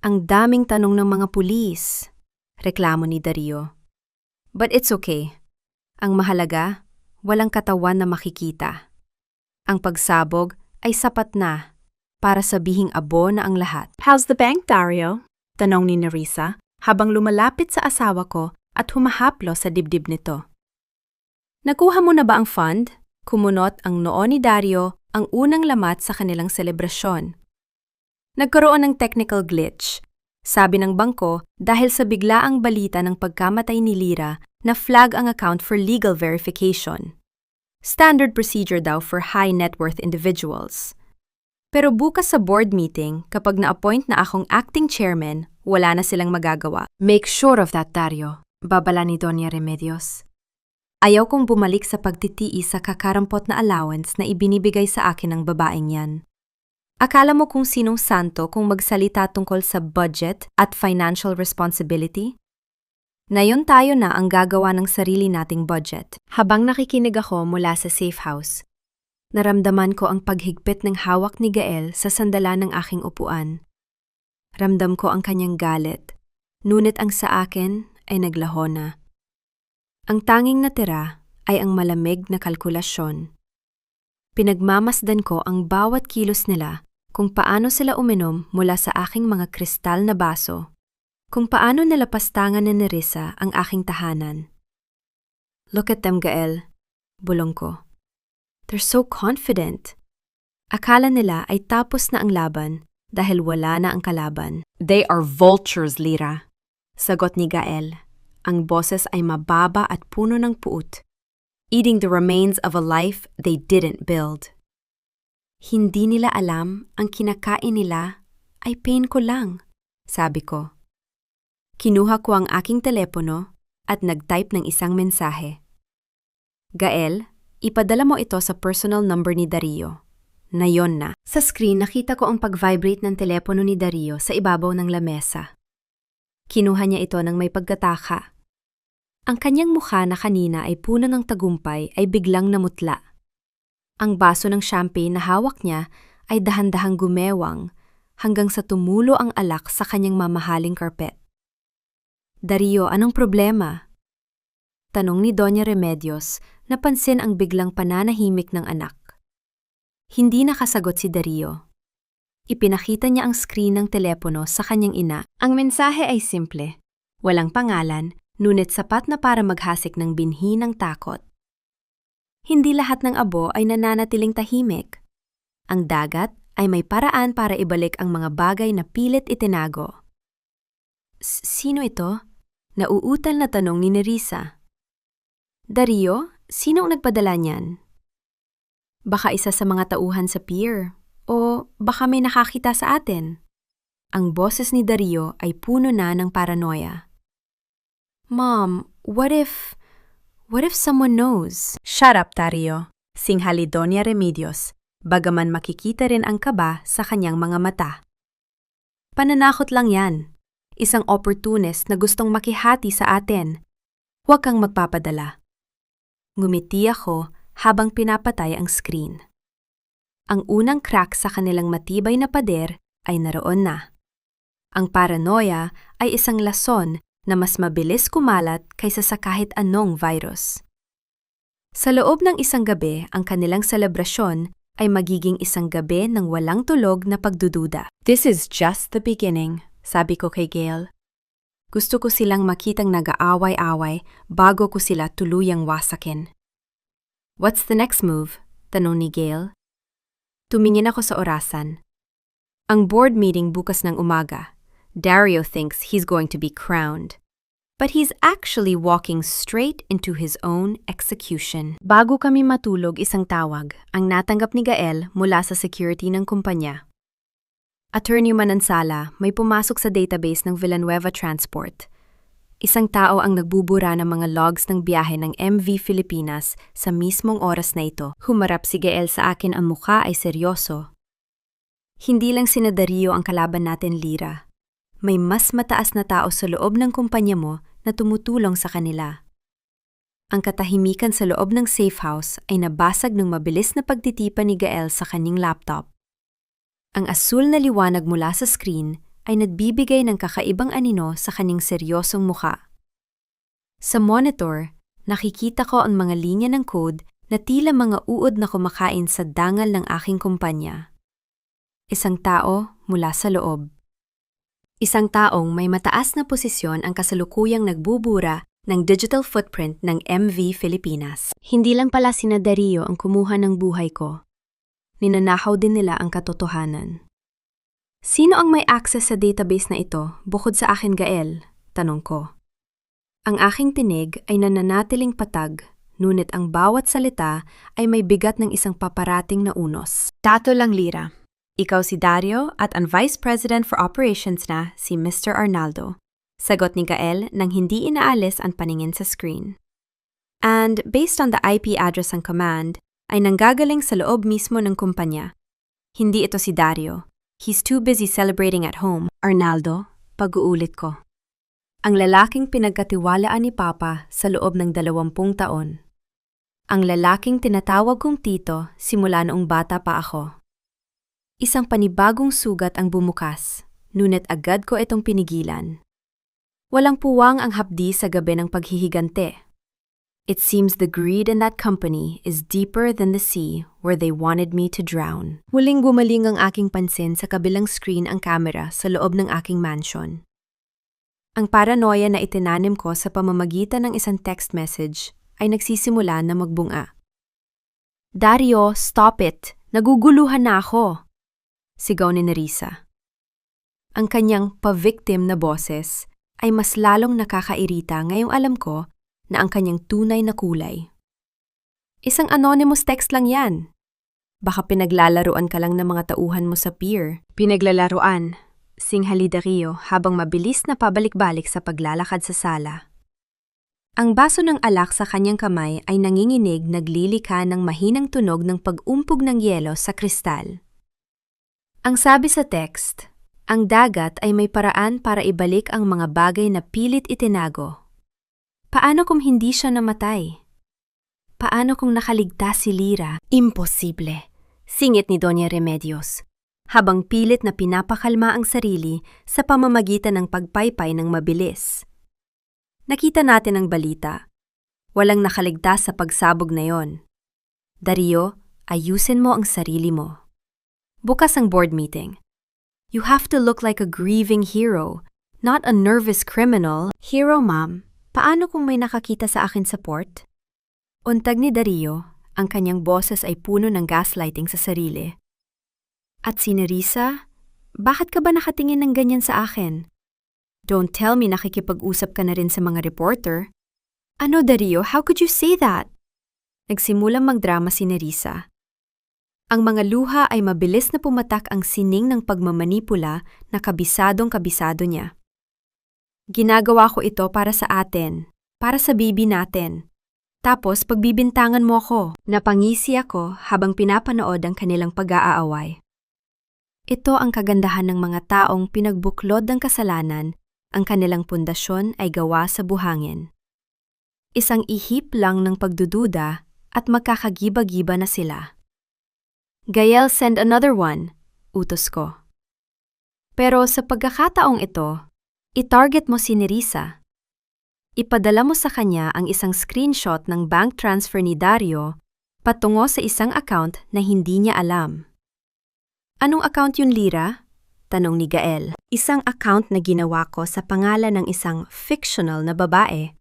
Ang daming tanong ng mga pulis, reklamo ni Dario. But it's okay. Ang mahalaga, walang katawan na makikita. Ang pagsabog ay sapat na para sabihing abo na ang lahat. How's the bank, Dario? Tanong ni Nerissa habang lumalapit sa asawa ko at humahaplo sa dibdib nito. Nakuha mo na ba ang fund? Kumunot ang noo ni Dario, ang unang lamat sa kanilang selebrasyon. Nagkaroon ng technical glitch. Sabi ng bangko dahil sa biglaang balita ng pagkamatay ni Lyra na flag ang account for legal verification. Standard procedure daw for high net worth individuals. Pero bukas sa board meeting, kapag na-appoint na akong acting chairman, wala na silang magagawa. Make sure of that, Dario. Babala ni Doña Remedios. Ayaw kong bumalik sa pagtitiis sa kakarampot na allowance na ibinibigay sa akin ng babaeng yan. Akala mo kung sinong santo kung magsalita tungkol sa budget at financial responsibility? Ngayon tayo na ang gagawa ng sarili nating budget. Habang nakikinig ako mula sa safe house, naramdaman ko ang paghigpit ng hawak ni Gael sa sandalan ng aking upuan. Ramdam ko ang kanyang galit, ngunit ang sa akin ay naglaho na. Ang tanging natira ay ang malamig na kalkulasyon. Pinagmamasdan ko ang bawat kilos nila, kung paano sila uminom mula sa aking mga kristal na baso, kung paano nalapastangan ni Nerissa ang aking tahanan. Look at them, Gael, bulong ko. They're so confident. Akala nila ay tapos na ang laban dahil wala na ang kalaban. They are vultures, Lyra, sagot ni Gael. Ang boses ay mababa at puno ng puot, eating the remains of a life they didn't build. Hindi nila alam ang kinakain nila ay pain ko lang, sabi ko. Kinuha ko ang aking telepono at nag-type ng isang mensahe. Gael, ipadala mo ito sa personal number ni Dario. Nayon na. Sa screen nakita ko ang pag-vibrate ng telepono ni Dario sa ibabaw ng lamesa. Kinuha niya ito ng may pagkataka. Ang kanyang mukha na kanina ay puno ng tagumpay ay biglang namutla. Ang baso ng champagne na hawak niya ay dahan-dahang gumewang hanggang sa tumulo ang alak sa kanyang mamahaling karpet. Dario, anong problema? Tanong ni Doña Remedios, napansin ang biglang pananahimik ng anak. Hindi nakasagot si Dario. Ipinakita niya ang screen ng telepono sa kanyang ina. Ang mensahe ay simple. Walang pangalan, ngunit sapat na para maghasik ng binhi ng takot. Hindi lahat ng abo ay nananatiling tahimik. Ang dagat ay may paraan para ibalik ang mga bagay na pilit itinago. Sino ito? Nauutal na tanong ni Nerissa. Dario, sino ang nagpadala niyan? Baka isa sa mga tauhan sa pier, o baka may nakakita sa atin. Ang boses ni Dario ay puno na ng paranoia. Mom, what if someone knows? Shut up, Dario. Singhali Doña Remedios, bagaman makikita rin ang kaba sa kanyang mga mata. Pananakot lang yan. Isang opportunist na gustong makihati sa atin. Huwag kang magpapadala. Ngumiti ako habang pinapatay ang screen. Ang unang crack sa kanilang matibay na pader ay naroon na. Ang paranoia ay isang lason na mas mabilis kumalat kaysa sa kahit anong virus. Sa loob ng isang gabi, ang kanilang selebrasyon ay magiging isang gabi ng walang tulog na pagdududa. This is just the beginning, sabi ko kay Gail. Gusto ko silang makitang nag-aaway-away bago ko sila tuluyang wasakin. What's the next move? Tanong ni Gail. Tumingin ako sa orasan. Ang board meeting bukas ng umaga. Dario thinks he's going to be crowned. But he's actually walking straight into his own execution. Bago kami matulog isang tawag, ang natanggap ni Gael mula sa security ng kumpanya. Attorney Manansala, may pumasok sa database ng Villanueva Transport. Isang tao ang nagbubura ng mga logs ng biyahe ng MV Filipinas sa mismong oras na ito. Humarap si Gael sa akin, ang mukha ay seryoso. Hindi lang sina Dario ang kalaban natin, Lyra. May mas mataas na tao sa loob ng kumpanya mo na tumutulong sa kanila. Ang katahimikan sa loob ng safe house ay nabasag ng mabilis na pagtitipa ni Gael sa kanyang laptop. Ang asul na liwanag mula sa screen ay nagbibigay ng kakaibang anino sa kanyang seryosong mukha. Sa monitor, Nakikita ko ang mga linya ng code na tila mga uod na kumakain sa dangal ng aking kumpanya. Isang tao mula sa loob. Isang taong may mataas na posisyon ang kasalukuyang nagbubura ng digital footprint ng MV Filipinas. Hindi lang pala sina Dario ang kumuha ng buhay ko. Ninanakaw din nila ang katotohanan. Sino ang may access sa database na ito bukod sa akin, Gael? Tanong ko. Ang aking tinig ay nananatiling patag, ngunit ang bawat salita ay may bigat ng isang paparating na unos. Dato lang lira. Ikaw si Dario at ang Vice President for Operations na si Mr. Arnaldo. Sagot ni Gael nang hindi inaalis ang paningin sa screen. And based on the IP address ng command, ay nanggagaling sa loob mismo ng kumpanya. Hindi ito si Dario. He's too busy celebrating at home. Arnaldo, pag-uulit ko. Ang lalaking pinagkatiwalaan ni Papa sa loob ng 20 taon. Ang lalaking tinatawag kong tito simula noong bata pa ako. Isang panibagong sugat ang bumukas, ngunit agad ko itong pinigilan. Walang puwang ang hapdi sa gabi ng paghihigante. It seems the greed in that company is deeper than the sea where they wanted me to drown. Muling gumaling ang aking pansin sa kabilang screen ang camera sa loob ng aking mansion. Ang paranoia na itinanim ko sa pamamagitan ng isang text message ay nagsisimula na magbunga. Dario, stop it! Naguguluhan na ako! Sigaw ni Nerissa. Ang kanyang pa-victim na boses ay mas lalong nakakairita ngayong alam ko na ang kanyang tunay na kulay. Isang anonymous text lang yan. Baka pinaglalaruan ka lang ng mga tauhan mo sa pier. Pinaglalaruan, singhali Dario habang mabilis na pabalik-balik sa paglalakad sa sala. Ang baso ng alak sa kanyang kamay ay nanginginig, naglilika ng mahinang tunog ng pag-umpog ng yelo sa kristal. Ang sabi sa text, ang dagat ay may paraan para ibalik ang mga bagay na pilit itinago. Paano kung hindi siya namatay? Paano kung nakaligtas si Lira? Imposible, singit ni Doña Remedios, habang pilit na pinapakalma ang sarili sa pamamagitan ng pagpaypay ng mabilis. Nakita natin ang balita. Walang nakaligtas sa pagsabog na yon. Dario, ayusin mo ang sarili mo. Bukas ang board meeting. You have to look like a grieving hero, not a nervous criminal. Hero, ma'am. Paano kung may nakakita sa akin sa port? Untag ni Dario, ang kanyang boses ay puno ng gaslighting sa sarili. At si Nerissa, bakit ka ba nakatingin ng ganyan sa akin? Don't tell me nakikipag-usap ka na rin sa mga reporter. Ano, Dario, how could you say that? Nagsimulang magdrama si Nerissa. Ang mga luha ay mabilis na pumatak ang sining ng pagmamanipula na kabisadong-kabisado niya. Ginagawa ko ito para sa atin, para sa baby natin. Tapos pagbibintangan mo ako. Napangisi ako habang pinapanood ang kanilang pag-aaway. Ito ang kagandahan ng mga taong pinagbuklod ng kasalanan, ang kanilang pundasyon ay gawa sa buhangin. Isang ihip lang ng pagdududa at magkakagiba-giba na sila. Gael, send another one, utos ko. Pero sa pagkakataong ito, i-target mo si Nerissa. Ipadala mo sa kanya ang isang screenshot ng bank transfer ni Dario patungo sa isang account na hindi niya alam. Anong account yun, Lira? Tanong ni Gael. Isang account na ginawa ko sa pangalan ng isang fictional na babae.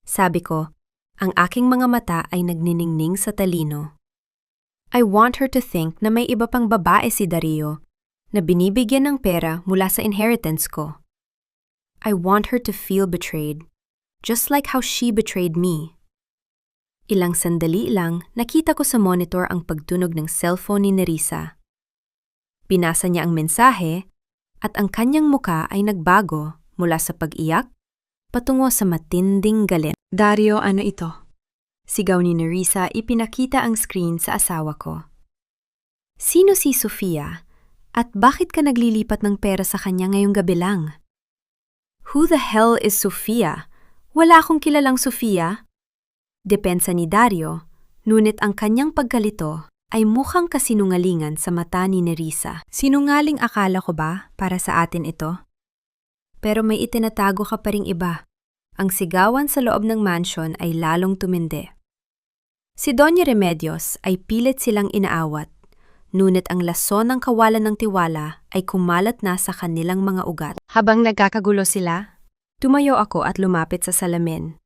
Sabi ko, ang aking mga mata ay nagniningning sa talino. I want her to think na may iba pang babae si Dario na binibigyan ng pera mula sa inheritance ko. I want her to feel betrayed, just like how she betrayed me. Ilang sandali lang, nakita ko sa monitor ang pagtunog ng cellphone ni Nerissa. Binasa niya ang mensahe at ang kanyang muka ay nagbago mula sa pag-iyak patungo sa matinding galit. Dario, ano ito? Sigaw ni Nerissa, ipinakita ang screen sa asawa ko. Sino si Sofia at bakit ka naglilipat ng pera sa kanya ngayong gabi lang? Who the hell is Sofia? Wala akong kilalang Sofia. Depensa ni Dario, ngunit ang kanyang pagkalito ay mukhang kasinungalingan sa mata ni Nerissa. Sinungaling akala ko ba para sa atin ito? Pero may itinatago ka pa ring iba. ang sigawan sa loob ng mansion ay lalong tumindi. Si Doña Remedios ay pilit silang inaawat, ngunit ang lason ng kawalan ng tiwala ay kumalat na sa kanilang mga ugat. Habang nagkakagulo sila, tumayo ako at lumapit sa salamin.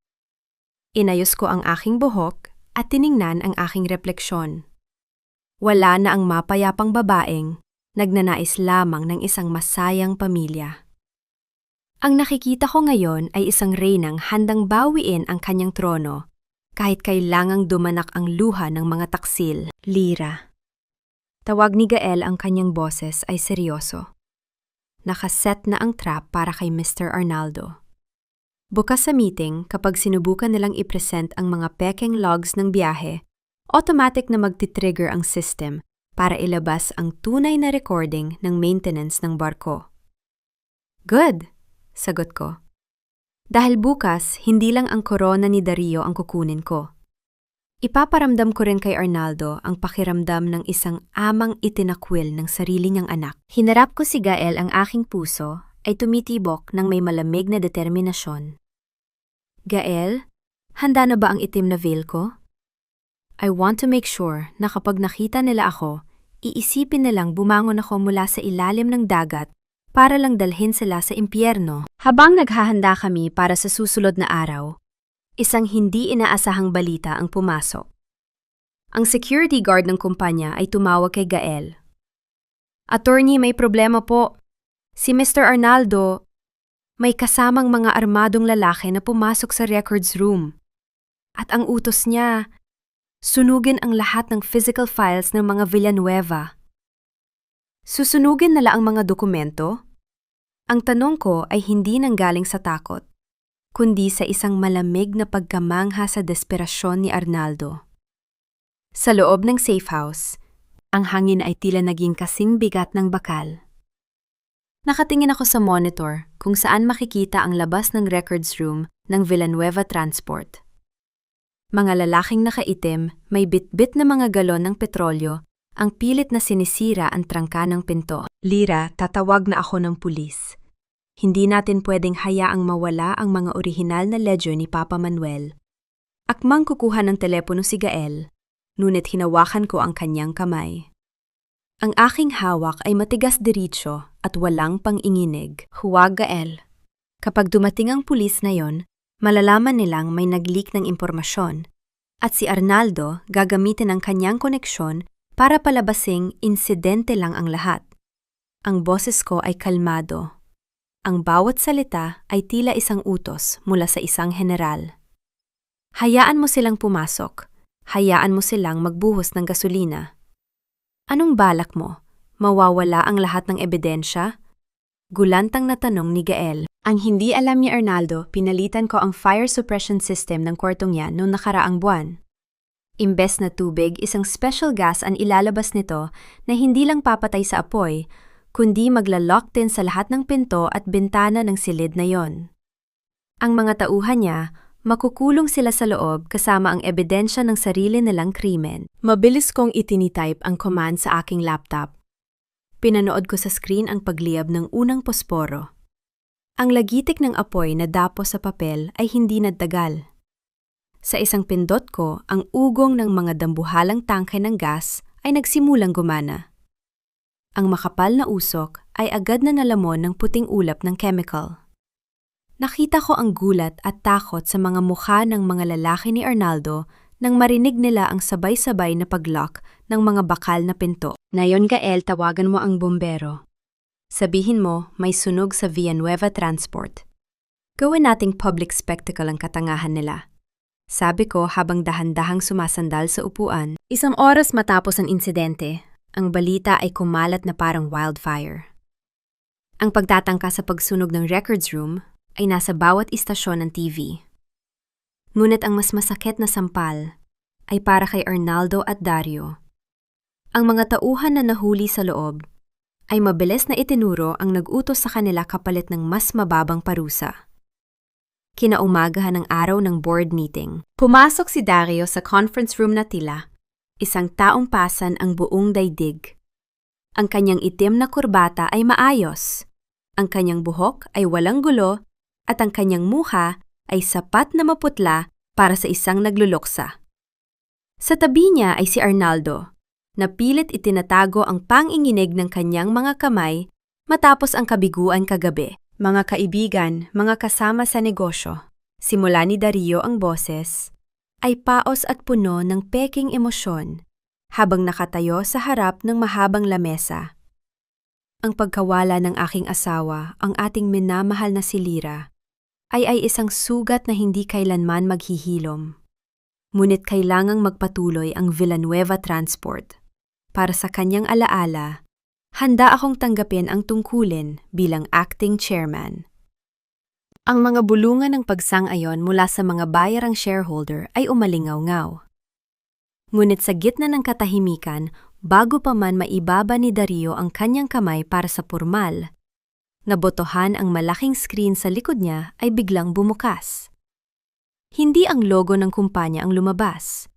Inayos ko ang aking buhok at tiningnan ang aking refleksyon. Wala na ang mapayapang babaeng, nagnanais lamang ng isang masayang pamilya. Ang nakikita ko ngayon ay isang reynang handang bawiin ang kanyang trono kahit kailangang dumanak ang luha ng mga taksil. Lira. Tawag ni Gael, ang kanyang boses ay seryoso. Nakaset na ang trap para kay Mr. Arnaldo. Bukas sa meeting, kapag sinubukan nilang i-present ang mga pekeng logs ng biyahe, automatic na magti-trigger ang system para ilabas ang tunay na recording ng maintenance ng barko. Good! Sagot ko. Dahil bukas, hindi lang ang korona ni Dario ang kukunin ko. Ipaparamdam ko rin kay Arnaldo ang pakiramdam ng isang amang itinakwil ng sarili niyang anak. Hinarap ko si Gael, ang aking puso ay tumitibok ng may malamig na determinasyon. Gael, handa na ba ang itim na veil ko? I want to make sure na kapag nakita nila ako, iisipin nilang bumangon ako mula sa ilalim ng dagat para lang dalhin sila sa impyerno. Habang naghahanda kami para sa susunod na araw, isang hindi inaasahang balita ang pumasok. Ang security guard ng kumpanya ay tumawag kay Gael. Attorney, may problema po. Si Mr. Arnaldo, may kasamang mga armadong lalaki na pumasok sa records room. At ang utos niya, sunugin ang lahat ng physical files ng mga Villanueva. Susunugin nila ang mga dokumento? Ang tanong ko ay hindi nanggaling sa takot, kundi sa isang malamig na pagkamangha sa desperasyon ni Arnaldo. Sa loob ng safe house, ang hangin ay tila naging kasing bigat ng bakal. Nakatingin ako sa monitor kung saan makikita ang labas ng records room ng Villanueva Transport. Mga lalaking nakaitim, may bitbit na mga galon ng petrolyo, ang pilit na sinisira ang trangka ng pinto. Lira, tatawag na ako ng pulis. Hindi natin pwedeng hayaang mawala ang mga orihinal na ledger ni Papa Manuel. Akmang kukuha ng telepono si Gael, ngunit hinawakan ko ang kanyang kamay. Ang aking hawak ay matigas diretso at walang pang-inginig. Huwag, Gael. Kapag dumating ang pulis na yon, malalaman nilang may nag-leak ng impormasyon at si Arnaldo gagamitin ang kanyang koneksyon para palabasing insidente lang ang lahat. Ang boses ko ay kalmado. Ang bawat salita ay tila isang utos mula sa isang general. Hayaan mo silang pumasok. Hayaan mo silang magbuhos ng gasolina. Anong balak mo? Mawawala ang lahat ng ebidensya? Gulantang na tanong ni Gael. Ang hindi alam ni Arnaldo, pinalitan ko ang fire suppression system ng kwartong yan noong nakaraang buwan. Imbes na tubig, isang special gas ang ilalabas nito na hindi lang papatay sa apoy, kundi magla-lock din sa lahat ng pinto at bintana ng silid na yon. Ang mga tauhan niya, makukulong sila sa loob kasama ang ebidensya ng sarili nilang krimen. Mabilis kong itinitype ang command sa aking laptop. Pinanood ko sa screen ang pagliyab ng unang posporo. Ang lagitik ng apoy na dapo sa papel ay hindi nagtagal. Sa isang pindot ko, ang ugong ng mga dambuhalang tangke ng gas ay nagsimulang gumana. Ang makapal na usok ay agad na nalamon ng puting ulap ng chemical. Nakita ko ang gulat at takot sa mga mukha ng mga lalaki ni Arnaldo nang marinig nila ang sabay-sabay na pag-lock ng mga bakal na pinto. Ngayon, Gael, tawagan mo ang bumbero. Sabihin mo, may sunog sa Villanueva Transport. Gawin nating public spectacle ang katangahan nila. Sabi ko habang dahan-dahang sumasandal sa upuan. Isang oras matapos ang insidente, ang balita ay kumalat na parang wildfire. Ang pagtatangka sa pagsunog ng records room ay nasa bawat istasyon ng TV. Ngunit ang mas masakit na sampal ay para kay Arnaldo at Dario. Ang mga tauhan na nahuli sa loob ay mabilis na itinuro ang nag-utos sa kanila kapalit ng mas mababang parusa. Kinaumagahan ng araw ng board meeting. Pumasok si Dario sa conference room na tila, isang taong pasan ang buong daigdig. Ang kanyang itim na kurbata ay maayos, ang kanyang buhok ay walang gulo, at ang kanyang mukha ay sapat na maputla para sa isang nagluluksa. Sa tabi niya ay si Arnaldo, na pilit itinatago ang panginginig ng kanyang mga kamay matapos ang kabiguan kagabi. Mga kaibigan, mga kasama sa negosyo, simula ni Dario ang boses, ay paos at puno ng peking emosyon habang nakatayo sa harap ng mahabang lamesa. Ang pagkawala ng aking asawa, ang ating minamahal na si Lyra, ay isang sugat na hindi kailanman maghihilom. Ngunit kailangang magpatuloy ang Villanueva Transport. Para sa kanyang alaala, handa akong tanggapin ang tungkulin bilang acting chairman. Ang mga bulungan ng pagsang-ayon mula sa mga bayarang shareholder ay umalingaw-ngaw. Ngunit sa gitna ng katahimikan, bago pa man maibaba ni Dario ang kanyang kamay para sa pormal, nabotohan ang malaking screen sa likod niya ay biglang bumukas. Hindi ang logo ng kumpanya ang lumabas,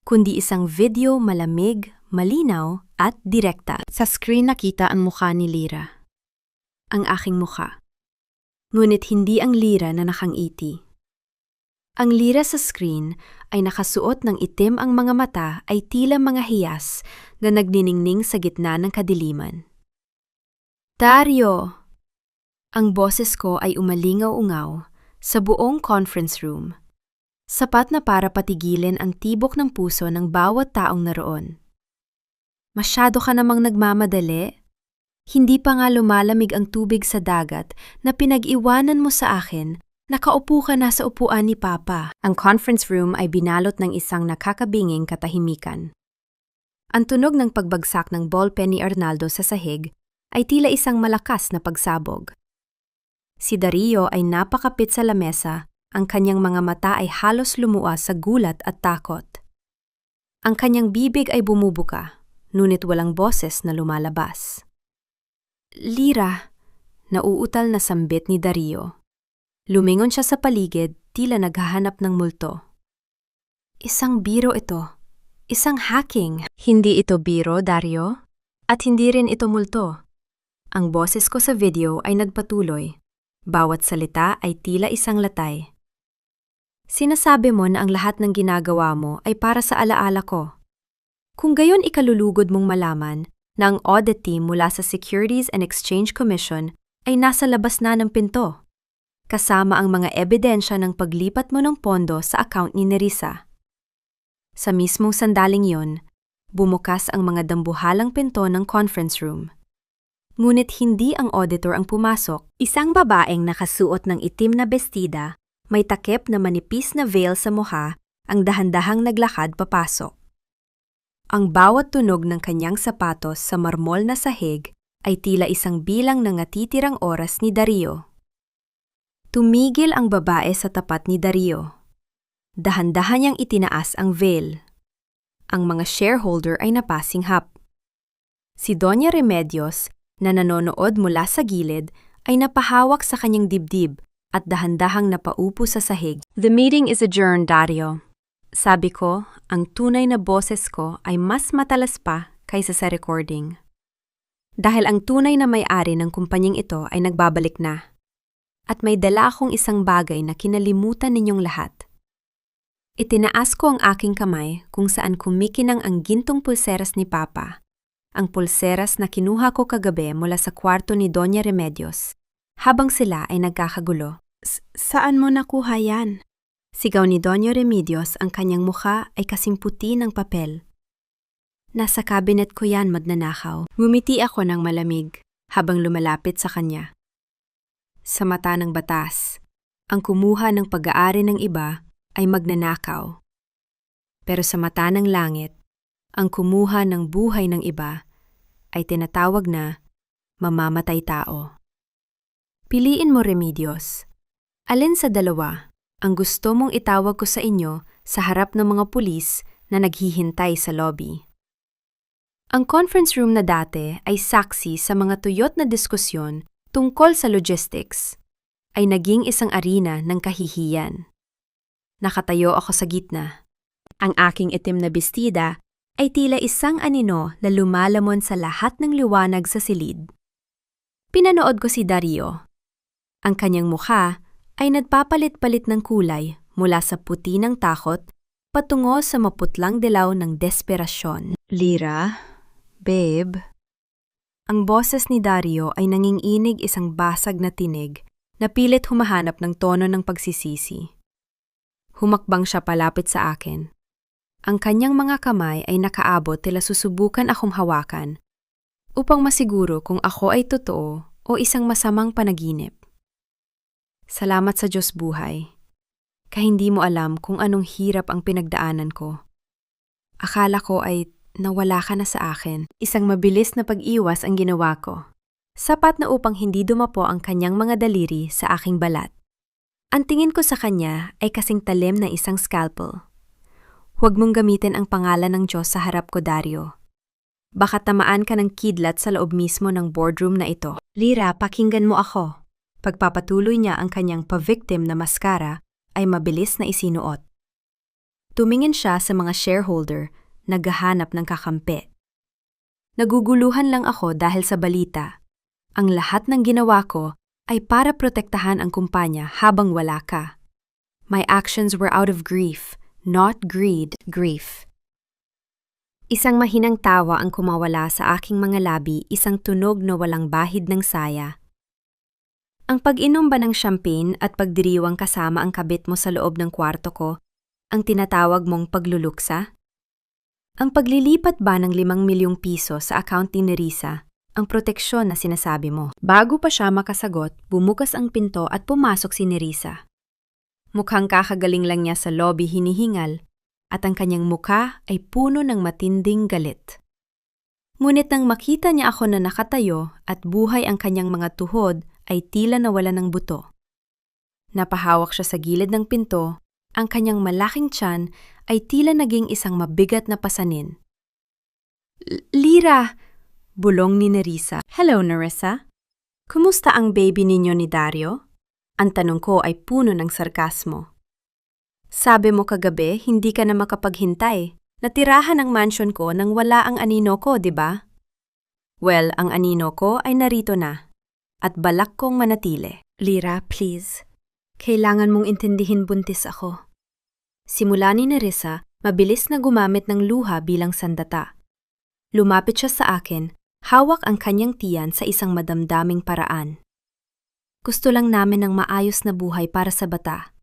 kundi isang video malamig, malinaw at direkta. Sa screen nakita ang mukha ni Lyra. Ang aking mukha. Ngunit hindi ang Lyra na nakangiti. Ang Lyra sa screen ay nakasuot ng itim, ang mga mata ay tila mga hiyas na nagniningning sa gitna ng kadiliman. Dario! Ang boses ko ay umalingaw-ungaw sa buong conference room. Sapat na para patigilin ang tibok ng puso ng bawat taong naroon. Masyado ka namang nagmamadali. Hindi pa nga lumalamig ang tubig sa dagat na pinag-iwanan mo sa akin, nakaupo ka na sa upuan ni Papa. Ang conference room ay binalot ng isang nakakabinging katahimikan. Ang tunog ng pagbagsak ng ballpen ni Arnaldo sa sahig ay tila isang malakas na pagsabog. Si Dario ay napakapit sa lamesa, ang kanyang mga mata ay halos lumuwas sa gulat at takot. Ang kanyang bibig ay bumubuka, ngunit walang boses na lumalabas. Lyra, nauutal na sambit ni Dario. Lumingon siya sa paligid, tila naghahanap ng multo. Isang biro ito. Isang hacking. Hindi ito biro, Dario. At hindi rin ito multo. Ang boses ko sa video ay nagpatuloy. Bawat salita ay tila isang latay. Sinasabi mo na ang lahat ng ginagawa mo ay para sa alaala ko. Kung gayon ikalulugod mong malaman na ang audit team mula sa Securities and Exchange Commission ay nasa labas na ng pinto, kasama ang mga ebidensya ng paglipat mo ng pondo sa account ni Nerissa. Sa mismong sandaling yon, bumukas ang mga dambuhalang pinto ng conference room. Ngunit hindi ang auditor ang pumasok. Isang babaeng nakasuot ng itim na bestida, may takip na manipis na veil sa mukha, ang dahan-dahang naglakad papasok. Ang bawat tunog ng kanyang sapatos sa marmol na sahig ay tila isang bilang ng natitirang oras ni Dario. Tumigil ang babae sa tapat ni Dario. Dahan-dahan niyang itinaas ang veil. Ang mga shareholder ay napasinghap. Si Doña Remedios, na nanonood mula sa gilid, ay napahawak sa kanyang dibdib at dahan-dahang napaupo sa sahig. The meeting is adjourned, Dario. Sabi ko, ang tunay na boses ko ay mas matalas pa kaysa sa recording. Dahil ang tunay na may-ari ng kumpanyang ito ay nagbabalik na. At may dala akong isang bagay na kinalimutan ninyong lahat. Itinaas ko ang aking kamay kung saan kumikinang ang gintong pulseras ni Papa. Ang pulseras na kinuha ko kagabi mula sa kwarto ni Doña Remedios, habang sila ay nagkakagulo. Saan mo nakuha yan? Sigaw ni Doña Remedios, ang kanyang mukha ay kasing puti ng papel. Nasa cabinet ko yan, magnanakaw. Ngumiti ako ng malamig habang lumalapit sa kanya. Sa mata ng batas, ang kumuha ng pag-aari ng iba ay magnanakaw. Pero sa mata ng langit, ang kumuha ng buhay ng iba ay tinatawag na mamamatay tao. Piliin mo, Remedios. Alin sa dalawa ang gusto mong itawag ko sa inyo sa harap ng mga pulis na naghihintay sa lobby? Ang conference room na dati ay saksi sa mga tuyot na diskusyon tungkol sa logistics, ay naging isang arena ng kahihiyan. Nakatayo ako sa gitna. Ang aking itim na bestida ay tila isang anino na lumalamon sa lahat ng liwanag sa silid. Pinanood ko si Dario. Ang kanyang mukha ay nagpapalit-palit ng kulay mula sa puti ng takot patungo sa maputlang dilaw ng desperasyon. Lira, babe. Ang boses ni Dario ay nanginginig isang basag na tinig na pilit humahanap ng tono ng pagsisisi. Humakbang siya palapit sa akin. Ang kanyang mga kamay ay nakaabot tila susubukan akong hawakan upang masiguro kung ako ay totoo o isang masamang panaginip. Salamat sa Diyos buhay. Hindi mo alam kung anong hirap ang pinagdaanan ko. Akala ko ay nawala ka na sa akin. Isang mabilis na pag-iwas ang ginawa ko. Sapat na upang hindi dumapo ang kanyang mga daliri sa aking balat. Ang tingin ko sa kanya ay kasing talim ng isang scalpel. Huwag mong gamitin ang pangalan ng Diyos sa harap ko, Dario. Baka tamaan ka ng kidlat sa loob mismo ng boardroom na ito. Lira, pakinggan mo ako. Pagpapatuloy niya ang kanyang pa-victim na maskara ay mabilis na isinuot. Tumingin siya sa mga shareholder naghahanap ng kakampi. Naguguluhan lang ako dahil sa balita. Ang lahat ng ginawa ko ay para protektahan ang kumpanya habang wala ka. My actions were out of grief, not greed, grief. Isang mahinang tawa ang kumawala sa aking mga labi, isang tunog na walang bahid ng saya. Ang pag-inom ba ng champagne at pagdiriwang kasama ang kabit mo sa loob ng kwarto ko, ang tinatawag mong pagluluksa? Ang paglilipat ba ng 5 milyong piso sa account ni Nerissa, ang proteksyon na sinasabi mo? Bago pa siya makasagot, bumukas ang pinto at pumasok si Nerissa. Mukhang kakagaling lang niya sa lobby hinihingal, at ang kanyang mukha ay puno ng matinding galit. Ngunit nang makita niya ako na nakatayo at buhay ang kanyang mga tuhod, ay tila nawala ng buto. Napahawak siya sa gilid ng pinto, ang kanyang malaking tiyan ay tila naging isang mabigat na pasanin. Lira! Bulong ni Nerissa. Hello, Nerissa. Kumusta ang baby ninyo ni Dario? Ang tanong ko ay puno ng sarkasmo. Sabi mo kagabi, hindi ka na makapaghintay. Natirahan ang mansion ko nang wala ang anino ko, di ba? Well, ang anino ko ay narito na. At balak kong manatili. Lira, please. Kailangan mong intindihin buntis ako. Simula ni Nerissa, mabilis na gumamit ng luha bilang sandata. Lumapit siya sa akin, hawak ang kanyang tiyan sa isang madamdaming paraan. Gusto lang namin ng maayos na buhay para sa bata.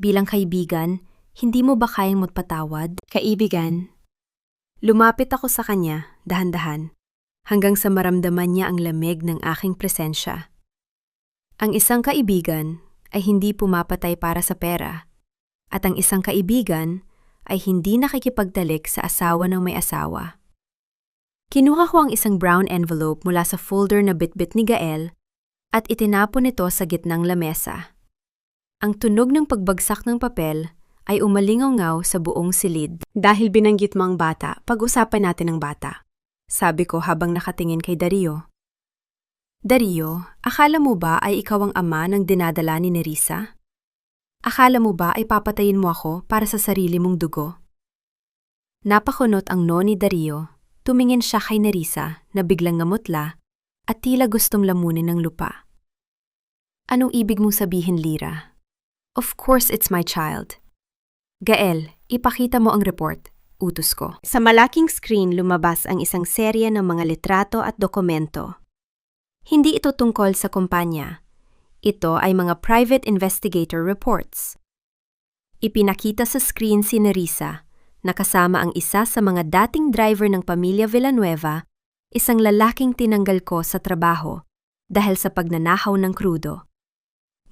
Bilang kaibigan, hindi mo ba kayang magpatawad? Kaibigan? Lumapit ako sa kanya, dahan-dahan, hanggang sa maramdaman niya ang lamig ng aking presensya. Ang isang kaibigan ay hindi pumapatay para sa pera, at ang isang kaibigan ay hindi nakikipagtalik sa asawa ng may asawa. Kinuha ko ang isang brown envelope mula sa folder na bitbit ni Gael at itinapon ito sa gitnang lamesa. Ang tunog ng pagbagsak ng papel ay umalingaw-ngaw sa buong silid. Dahil binanggit mo ang bata, pag-usapan natin ang bata. Sabi ko habang nakatingin kay Dario. Dario, akala mo ba ay ikaw ang ama ng dinadala ni Nerissa? Akala mo ba ay papatayin mo ako para sa sarili mong dugo? Napakunot ang no ni Dario, tumingin siya kay Nerissa na biglang ngamutla at tila gustong lamunin ng lupa. Anong ibig mong sabihin, Lira? Of course it's my child. Gael, ipakita mo ang report, utos ko. Sa malaking screen lumabas ang isang serye ng mga litrato at dokumento. Hindi ito tungkol sa kumpanya. Ito ay mga private investigator reports. Ipinakita sa screen si Nerissa, na kasama ang isa sa mga dating driver ng pamilya Villanueva, isang lalaking tinanggal ko sa trabaho dahil sa pagnanahaw ng krudo.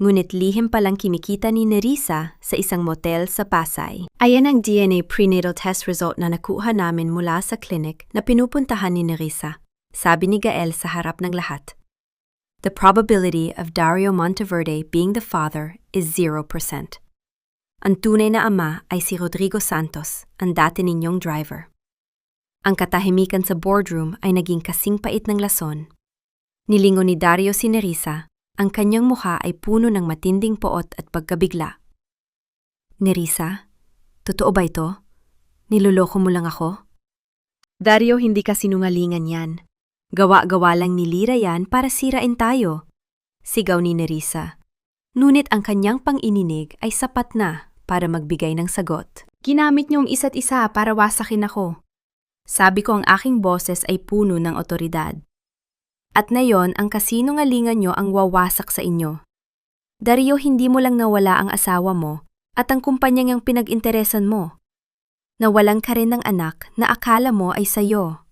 Ngunit lihim palang kinikita ni Nerissa sa isang motel sa Pasay. Ayan ang DNA prenatal test result na nakuha namin mula sa clinic na pinupuntahan ni Nerissa, sabi ni Gael sa harap ng lahat. The probability of Dario Monteverde being the father is 0%. Ang tunay na ama ay si Rodrigo Santos, ang dati ninyong driver. Ang katahimikan sa boardroom ay naging kasing pait ng lason. Nilingon ni Dario si Nerissa. Ang kanyang mukha ay puno ng matinding poot at pagkabigla. Nerissa, totoo ba ito? Niloloko mo lang ako? Dario, hindi ka sinungalingan yan. Gawa-gawa lang ni Lira yan para sirain tayo. Sigaw ni Nerissa. Ngunit ang kanyang pang-ininig ay sapat na para magbigay ng sagot. Ginamit niyong isa't isa para wasakin ako. Sabi ko ang aking boses ay puno ng otoridad. At ngayon ang kasinungalingan niyo ang wawasak sa inyo. Dario, hindi mo lang nawala ang asawa mo at ang kumpanyang yung pinag-interesan mo. Nawalan ka rin ng anak na akala mo ay sayo.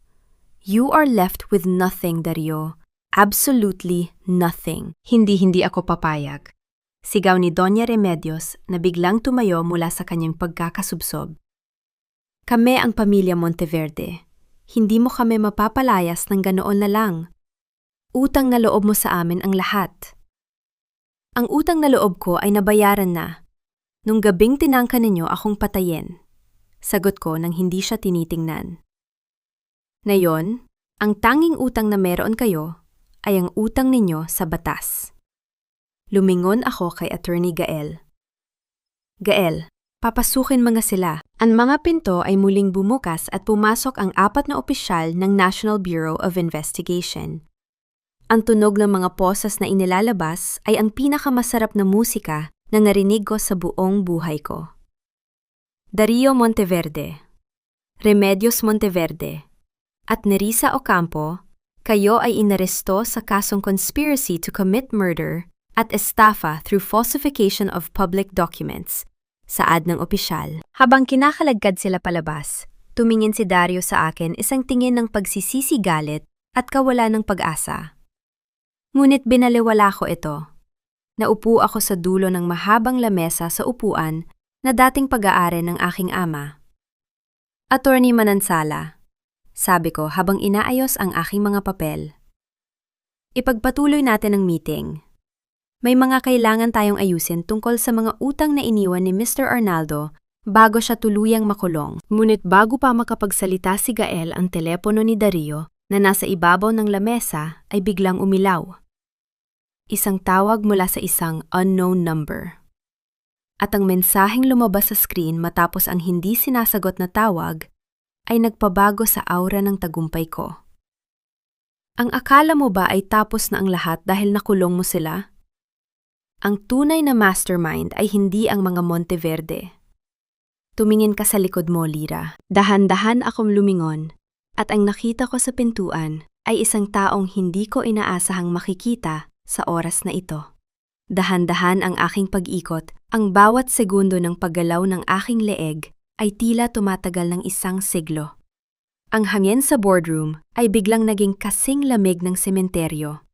You are left with nothing, Dario. Absolutely nothing. Hindi ako papayag. Sigaw ni Doña Remedios na biglang tumayo mula sa kanyang pagkakasubsob. Kami ang pamilya Monteverde. Hindi mo kami mapapalayas ng ganoon na lang. Utang na loob mo sa amin ang lahat. Ang utang na loob ko ay nabayaran na. Nung gabing tinangka ninyo akong patayin. Sagot ko nang hindi siya tinitingnan. Ngayon, ang tanging utang na meron kayo ay ang utang ninyo sa batas. Lumingon ako kay Attorney Gael. Gael, papasukin mga sila. Ang mga pinto ay muling bumukas at pumasok ang 4 na opisyal ng National Bureau of Investigation. Ang tunog ng mga posas na inilalabas ay ang pinakamasarap na musika na narinig ko sa buong buhay ko. Dario Monteverde, Remedios Monteverde, at Nerissa Ocampo, kayo ay inaresto sa kasong conspiracy to commit murder at estafa through falsification of public documents, saad ng opisyal. Habang kinakalagkad sila palabas, tumingin si Dario sa akin isang tingin ng pagsisisigalit at kawalan ng pag-asa. Ngunit binaliwala ko ito. Naupo ako sa dulo ng mahabang lamesa sa upuan na dating pag-aari ng aking ama. Attorney Manansala, sabi ko habang inaayos ang aking mga papel. Ipagpatuloy natin ang meeting. May mga kailangan tayong ayusin tungkol sa mga utang na iniwan ni Mr. Arnaldo bago siya tuluyang makulong. Ngunit bago pa makapagsalita si Gael, ang telepono ni Dario na nasa ibabaw ng lamesa ay biglang umilaw. Isang tawag mula sa isang unknown number. At ang mensaheng lumabas sa screen matapos ang hindi sinasagot na tawag ay nagpabago sa aura ng tagumpay ko. Ang akala mo ba ay tapos na ang lahat dahil nakulong mo sila? Ang tunay na mastermind ay hindi ang mga Monteverde. Tumingin ka sa likod mo, Lira. Dahan-dahan akong lumingon, at ang nakita ko sa pintuan ay isang taong hindi ko inaasahang makikita sa oras na ito. Dahan-dahan ang aking pag-ikot, ang bawat segundo ng paggalaw ng aking leeg ay tila tumatagal ng 1 siglo. Ang hangin sa boardroom ay biglang naging kasing lamig ng sementeryo.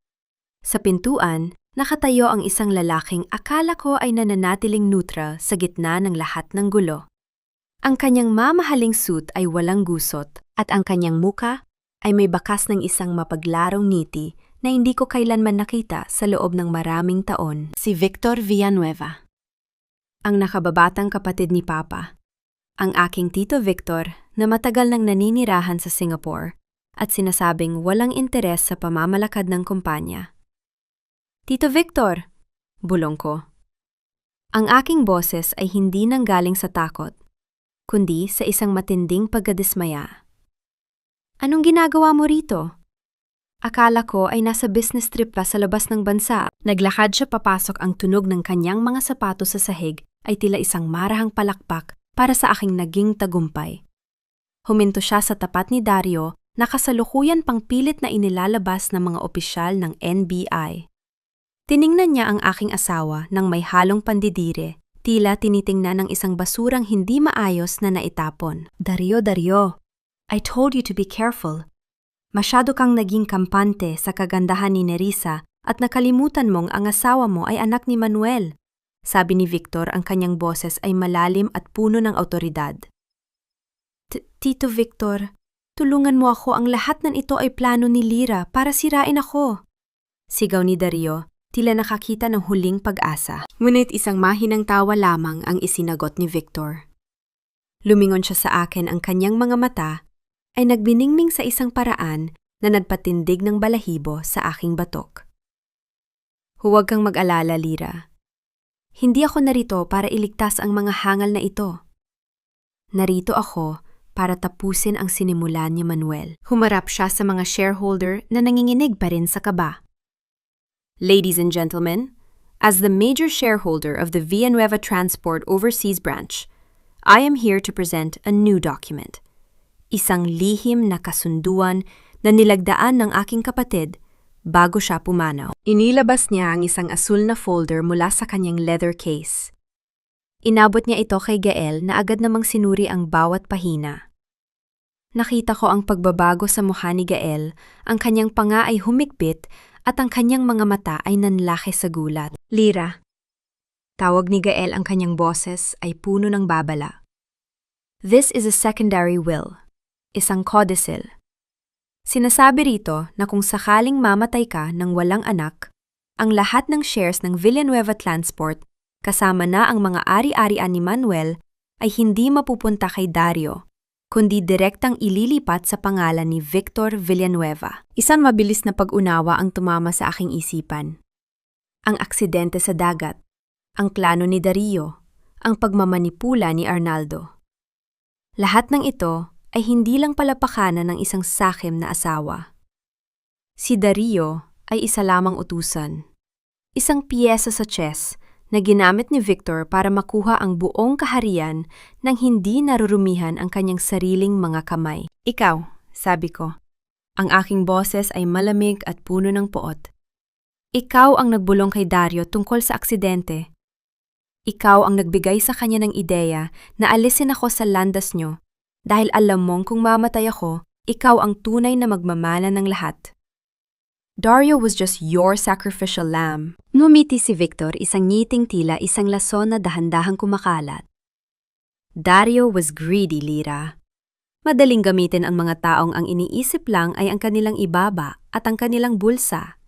Sa pintuan, nakatayo ang isang lalaking akala ko ay nananatiling neutral sa gitna ng lahat ng gulo. Ang kanyang mamahaling suit ay walang gusot at ang kanyang muka ay may bakas ng isang mapaglarong ngiti na hindi ko kailanman nakita sa loob ng maraming taon. Si Victor Villanueva, ang nakababatang kapatid ni Papa. Ang aking Tito Victor na matagal nang naninirahan sa Singapore at sinasabing walang interes sa pamamalakad ng kumpanya. Tito Victor, bulong ko. Ang aking boses ay hindi nanggaling sa takot, kundi sa isang matinding pagkadismaya. Anong ginagawa mo rito? Akala ko ay nasa business trip pa sa labas ng bansa. Naglakad siya papasok, ang tunog ng kanyang mga sapatos sa sahig ay tila isang marahang palakpak para sa aking naging tagumpay. Huminto siya sa tapat ni Dario na kasalukuyan pang pilit na inilalabas ng mga opisyal ng NBI. Tiningnan niya ang aking asawa nang may halong pandidire, tila tinitingnan ng isang basurang hindi maayos na naitapon. Dario, I told you to be careful. Masyado kang naging kampante sa kagandahan ni Nerissa at nakalimutan mong ang asawa mo ay anak ni Manuel. Sabi ni Victor, ang kanyang boses ay malalim at puno ng awtoridad. Tito Victor, tulungan mo ako, ang lahat ng ito ay plano ni Lira para sirain ako. Sigaw ni Dario, tila nakakita ng huling pag-asa. Ngunit isang mahinang tawa lamang ang isinagot ni Victor. Lumingon siya sa akin, ang kanyang mga mata ay nagbiningning sa isang paraan na nagpatindig ng balahibo sa aking batok. Huwag kang mag-alala, Lira. Hindi ako narito para iligtas ang mga hangal na ito. Narito ako para tapusin ang sinimulan ni Manuel. Humarap siya sa mga shareholder na nanginginig pa rin sa kaba. Ladies and gentlemen, As the major shareholder of the Villanueva Transport Overseas Branch, I am here to present a new document. Isang lihim na kasunduan na nilagdaan ng aking kapatid bago siya pumanaw. Inilabas niya ang isang asul na folder mula sa kanyang leather case. Inabot niya ito kay Gael na agad namang sinuri ang bawat pahina. Nakita ko ang pagbabago sa mukha ni Gael, ang kanyang panga ay humigpit at ang kanyang mga mata ay nanlaki sa gulat. Lira. Tawag ni Gael ang kanyang boses ay puno ng babala. This is a secondary will. Isang codicil. Sinasabi rito na kung sakaling mamatay ka ng walang anak, ang lahat ng shares ng Villanueva Transport kasama na ang mga ari-arian ni Manuel ay hindi mapupunta kay Dario, kundi direktang ililipat sa pangalan ni Victor Villanueva. Isang mabilis na pag-unawa ang tumama sa aking isipan. Ang aksidente sa dagat, ang plano ni Dario, ang pagmamanipula ni Arnaldo. Lahat ng ito ay hindi lang palapakanan ng isang sakim na asawa. Si Dario ay isa lamang utusan. Isang piyesa sa chess na ginamit ni Victor para makuha ang buong kaharian nang hindi narurumihan ang kanyang sariling mga kamay. Ikaw, sabi ko. Ang aking boses ay malamig at puno ng poot. Ikaw ang nagbulong kay Dario tungkol sa aksidente. Ikaw ang nagbigay sa kanya ng ideya na alisin ako sa landas nyo dahil alam mong kung mamatay ako, ikaw ang tunay na magmamana ng lahat. Dario was just your sacrificial lamb. Ngumiti si Victor, isang ngiting tila isang lason na dahan-dahang kumakalat. Dario was greedy, Lira. Madaling gamitin ang mga taong ang iniisip lang ay ang kanilang ibaba at ang kanilang bulsa.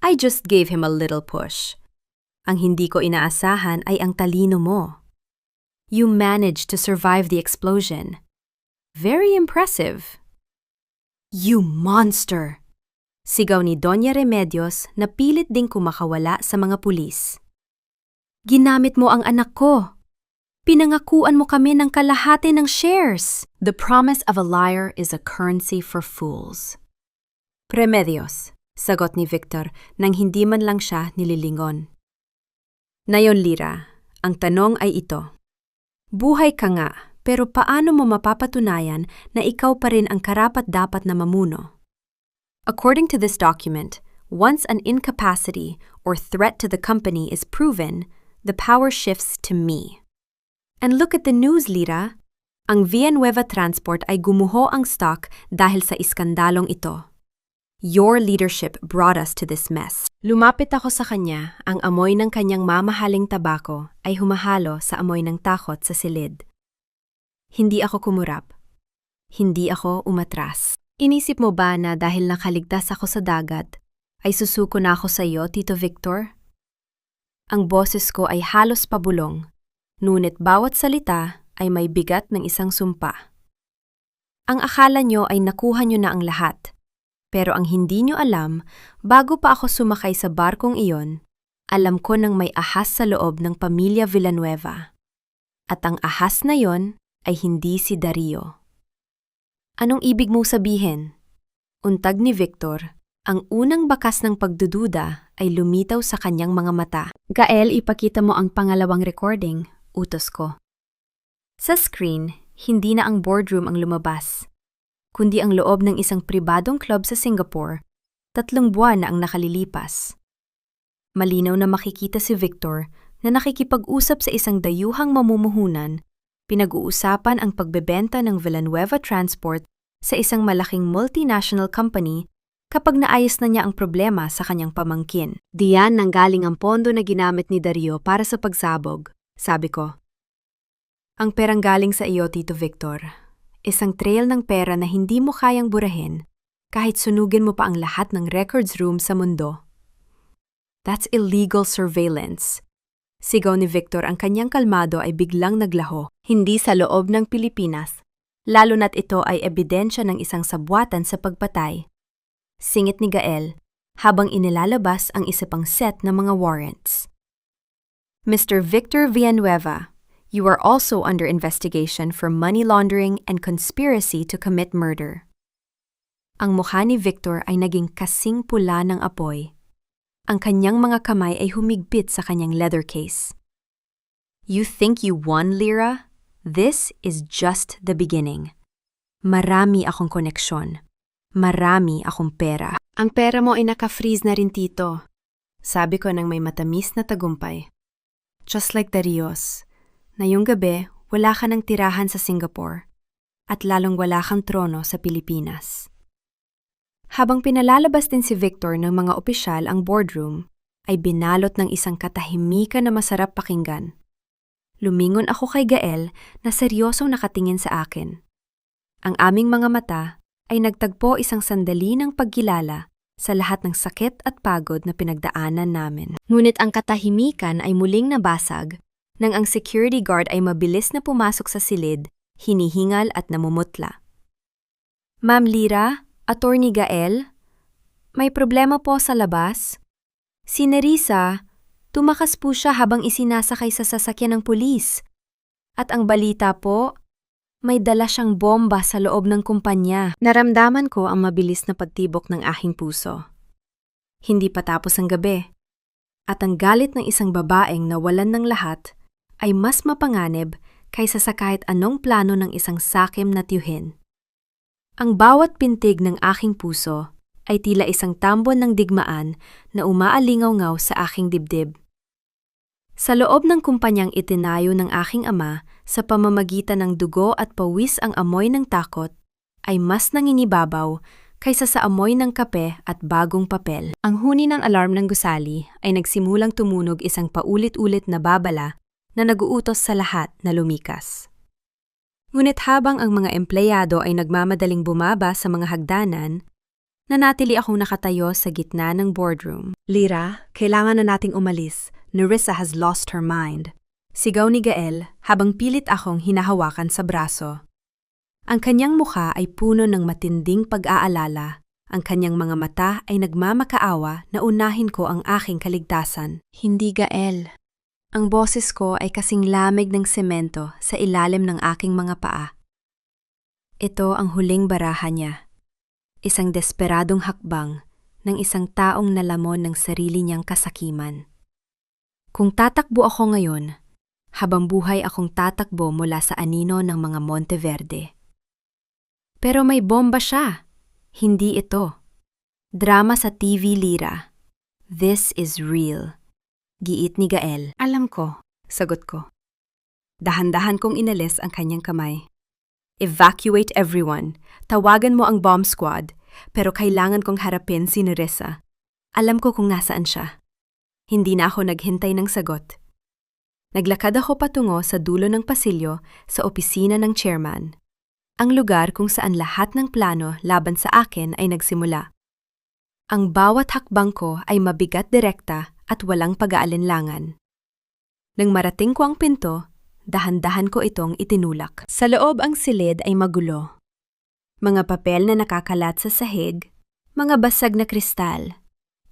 I just gave him a little push. Ang hindi ko inaasahan ay ang talino mo. You managed to survive the explosion. Very impressive. You monster! Sigaw ni Doña Remedios na pilit ding kumakawala sa mga pulis. Ginamit mo ang anak ko. Pinangakuan mo kami ng kalahati ng shares. The promise of a liar is a currency for fools. Remedios, sagot ni Victor nang hindi man lang siya nililingon. Nayon, Lira, ang tanong ay ito. Buhay ka nga, pero paano mo mapapatunayan na ikaw pa rin ang karapat-dapat na mamuno? According to this document, once an incapacity or threat to the company is proven, the power shifts to me. And look at the news, Lira. Ang Villanueva Transport ay gumuho ang stock dahil sa iskandalong ito. Your leadership brought us to this mess. Lumapit ako sa kanya, ang amoy ng kanyang mamahaling tabako ay humahalo sa amoy ng takot sa silid. Hindi ako kumurap. Hindi ako umatras. Inisip mo ba na dahil nakaligtas ako sa dagat, ay susuko na ako sa iyo, Tito Victor? Ang boses ko ay halos pabulong, ngunit bawat salita ay may bigat ng isang sumpa. Ang akala nyo ay nakuha nyo na ang lahat, pero ang hindi nyo alam, bago pa ako sumakay sa barkong iyon, alam ko nang may ahas sa loob ng pamilya Villanueva. At ang ahas na yon ay hindi si Dario. Anong ibig mong sabihin? Untag ni Victor, ang unang bakas ng pagdududa ay lumitaw sa kanyang mga mata. Gael, ipakita mo ang pangalawang recording, utos ko. Sa screen, hindi na ang boardroom ang lumabas, kundi ang loob ng isang pribadong club sa Singapore, 3 buwan na ang nakalilipas. Malinaw na makikita si Victor na nakikipag-usap sa isang dayuhang mamumuhunan. Pinag-uusapan ang pagbebenta ng Villanueva Transport sa isang malaking multinational company kapag naayos na niya ang problema sa kanyang pamangkin. Diyan nanggaling ang pondo na ginamit ni Dario para sa pagsabog, sabi ko. Ang perang galing sa iyo, Tito Victor. Isang trail ng pera na hindi mo kayang burahin kahit sunugin mo pa ang lahat ng records room sa mundo. That's illegal surveillance. Sigaw ni Victor, ang kanyang kalmado ay biglang naglaho, hindi sa loob ng Pilipinas, lalo na't ito ay ebidensya ng isang sabwatan sa pagpatay. Singit ni Gael, habang inilalabas ang isa pang set ng mga warrants. Mr. Victor Villanueva, you are also under investigation for money laundering and conspiracy to commit murder. Ang mukha ni Victor ay naging kasing pula ng apoy. Ang kanyang mga kamay ay humigpit sa kanyang leather case. You think you won, Lyra? This is just the beginning. Marami akong koneksyon. Marami akong pera. Ang pera mo ay naka-freeze na rin, Tito. Sabi ko nang may matamis na tagumpay. Just like the Rios. Ngayong gabi, wala ka ng tirahan sa Singapore. At lalong wala kang trono sa Pilipinas. Habang pinalalabas din si Victor ng mga opisyal ang boardroom, ay binalot ng isang katahimikan na masarap pakinggan. Lumingon ako kay Gael na seryosong nakatingin sa akin. Ang aming mga mata ay nagtagpo isang sandali ng pagkilala sa lahat ng sakit at pagod na pinagdaanan namin. Ngunit ang katahimikan ay muling nabasag nang ang security guard ay mabilis na pumasok sa silid, hinihingal at namumutla. Ma'am Lyra, Attorney Gael, may problema po sa labas. Si Nerissa, tumakas po siya habang isinasakay sa sasakyan ng pulis. At ang balita po, may dala siyang bomba sa loob ng kumpanya. Naramdaman ko ang mabilis na pagtibok ng aking puso. Hindi pa tapos ang gabi. At ang galit ng isang babaeng nawalan ng lahat ay mas mapanganib kaysa sa kahit anong plano ng isang sakim na tiyuhin. Ang bawat pintig ng aking puso ay tila isang tambon ng digmaan na umaalingaw-ngaw sa aking dibdib. Sa loob ng kumpanyang itinayo ng aking ama sa pamamagitan ng dugo at pawis ang amoy ng takot ay mas nanginibabaw kaysa sa amoy ng kape at bagong papel. Ang huni ng alarm ng gusali ay nagsimulang tumunog isang paulit-ulit na babala na naguutos sa lahat na lumikas. Ngunit habang ang mga empleyado ay nagmamadaling bumaba sa mga hagdanan, nanatili akong nakatayo sa gitna ng boardroom. Lyra, kailangan na nating umalis. Nerissa has lost her mind. Sigaw ni Gael habang pilit akong hinahawakan sa braso. Ang kanyang mukha ay puno ng matinding pag-aalala. Ang kanyang mga mata ay nagmamakaawa na unahin ko ang aking kaligtasan. Hindi, Gael. Ang boses ko ay kasing lamig ng semento sa ilalim ng aking mga paa. Ito ang huling baraha niya. Isang desperadong hakbang ng isang taong nalamon ng sarili niyang kasakiman. Kung tatakbo ako ngayon, habang buhay akong tatakbo mula sa anino ng mga Monteverde. Pero may bomba siya. Hindi ito. Drama sa TV, Lyra. This is real. Giit ni Gael. Alam ko, sagot ko. Dahan-dahan kong inalis ang kanyang kamay. Evacuate everyone. Tawagan mo ang bomb squad. Pero kailangan kong harapin si Nerissa. Alam ko kung nasaan siya. Hindi na ako naghintay ng sagot. Naglakad ako patungo sa dulo ng pasilyo sa opisina ng chairman. Ang lugar kung saan lahat ng plano laban sa akin ay nagsimula. Ang bawat hakbang ko ay mabigat direkta at walang pag-aalinlangan. Nang marating ko ang pinto, dahan-dahan ko itong itinulak. Sa loob ang silid ay magulo. Mga papel na nakakalat sa sahig, mga basag na kristal,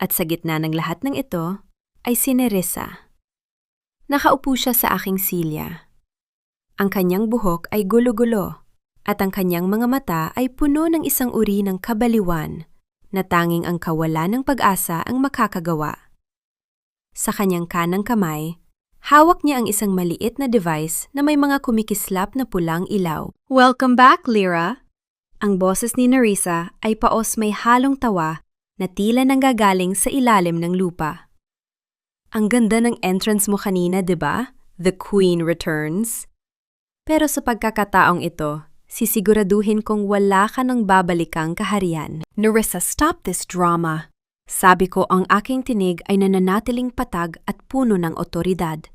at sa gitna ng lahat ng ito ay si Nerissa. Nakaupo siya sa aking silya. Ang kanyang buhok ay gulo-gulo, at ang kanyang mga mata ay puno ng isang uri ng kabaliwan na tanging ang kawalan ng pag-asa ang makakagawa. Sa kanyang kanang kamay, hawak niya ang isang maliit na device na may mga kumikislap na pulang ilaw. Welcome back, Lyra! Ang boses ni Nerissa ay paos may halong tawa na tila nanggagaling sa ilalim ng lupa. Ang ganda ng entrance mo kanina, diba? The Queen returns. Pero sa pagkakataong ito, sisiguraduhin kong wala ka ng babalikang kaharian. Nerissa, stop this drama. Sabi ko, ang aking tinig ay nananatiling patag at puno ng otoridad.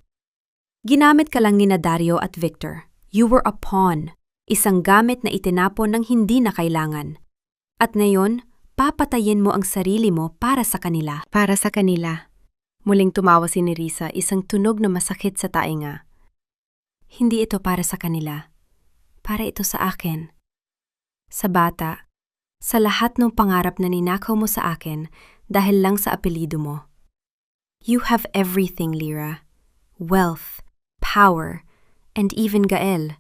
Ginamit ka lang ni Dario at Victor. You were a pawn, isang gamit na itinapon ng hindi na kailangan. At ngayon, papatayin mo ang sarili mo para sa kanila. Para sa kanila. Muling tumawa si Nerissa, isang tunog na masakit sa tainga. Hindi ito para sa kanila. Para ito sa akin. Sa bata. Sa lahat ng pangarap na ninakaw mo sa akin dahil lang sa apelido mo. You have everything, Lyra. Wealth, power, and even Gael.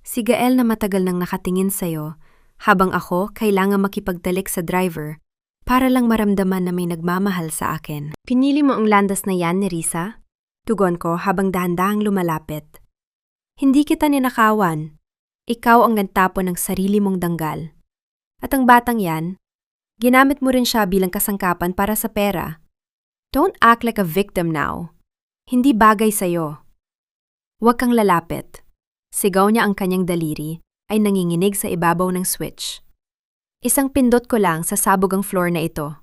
Si Gael na matagal nang nakatingin sa'yo, habang ako kailangan makipagtalik sa driver para lang maramdaman na may nagmamahal sa akin. Pinili mo ang landas na yan, Nerissa? Tugon ko habang dahan-dahang lumalapit. Hindi kita ninakawan. Ikaw ang nagtapon ng sarili mong danggal. At ang batang yan, ginamit mo rin siya bilang kasangkapan para sa pera. Don't act like a victim now. Hindi bagay sa'yo. Huwag kang lalapit. Sigaw niya ang kanyang daliri ay nanginginig sa ibabaw ng switch. Isang pindot ko lang sa sabog ang floor na ito.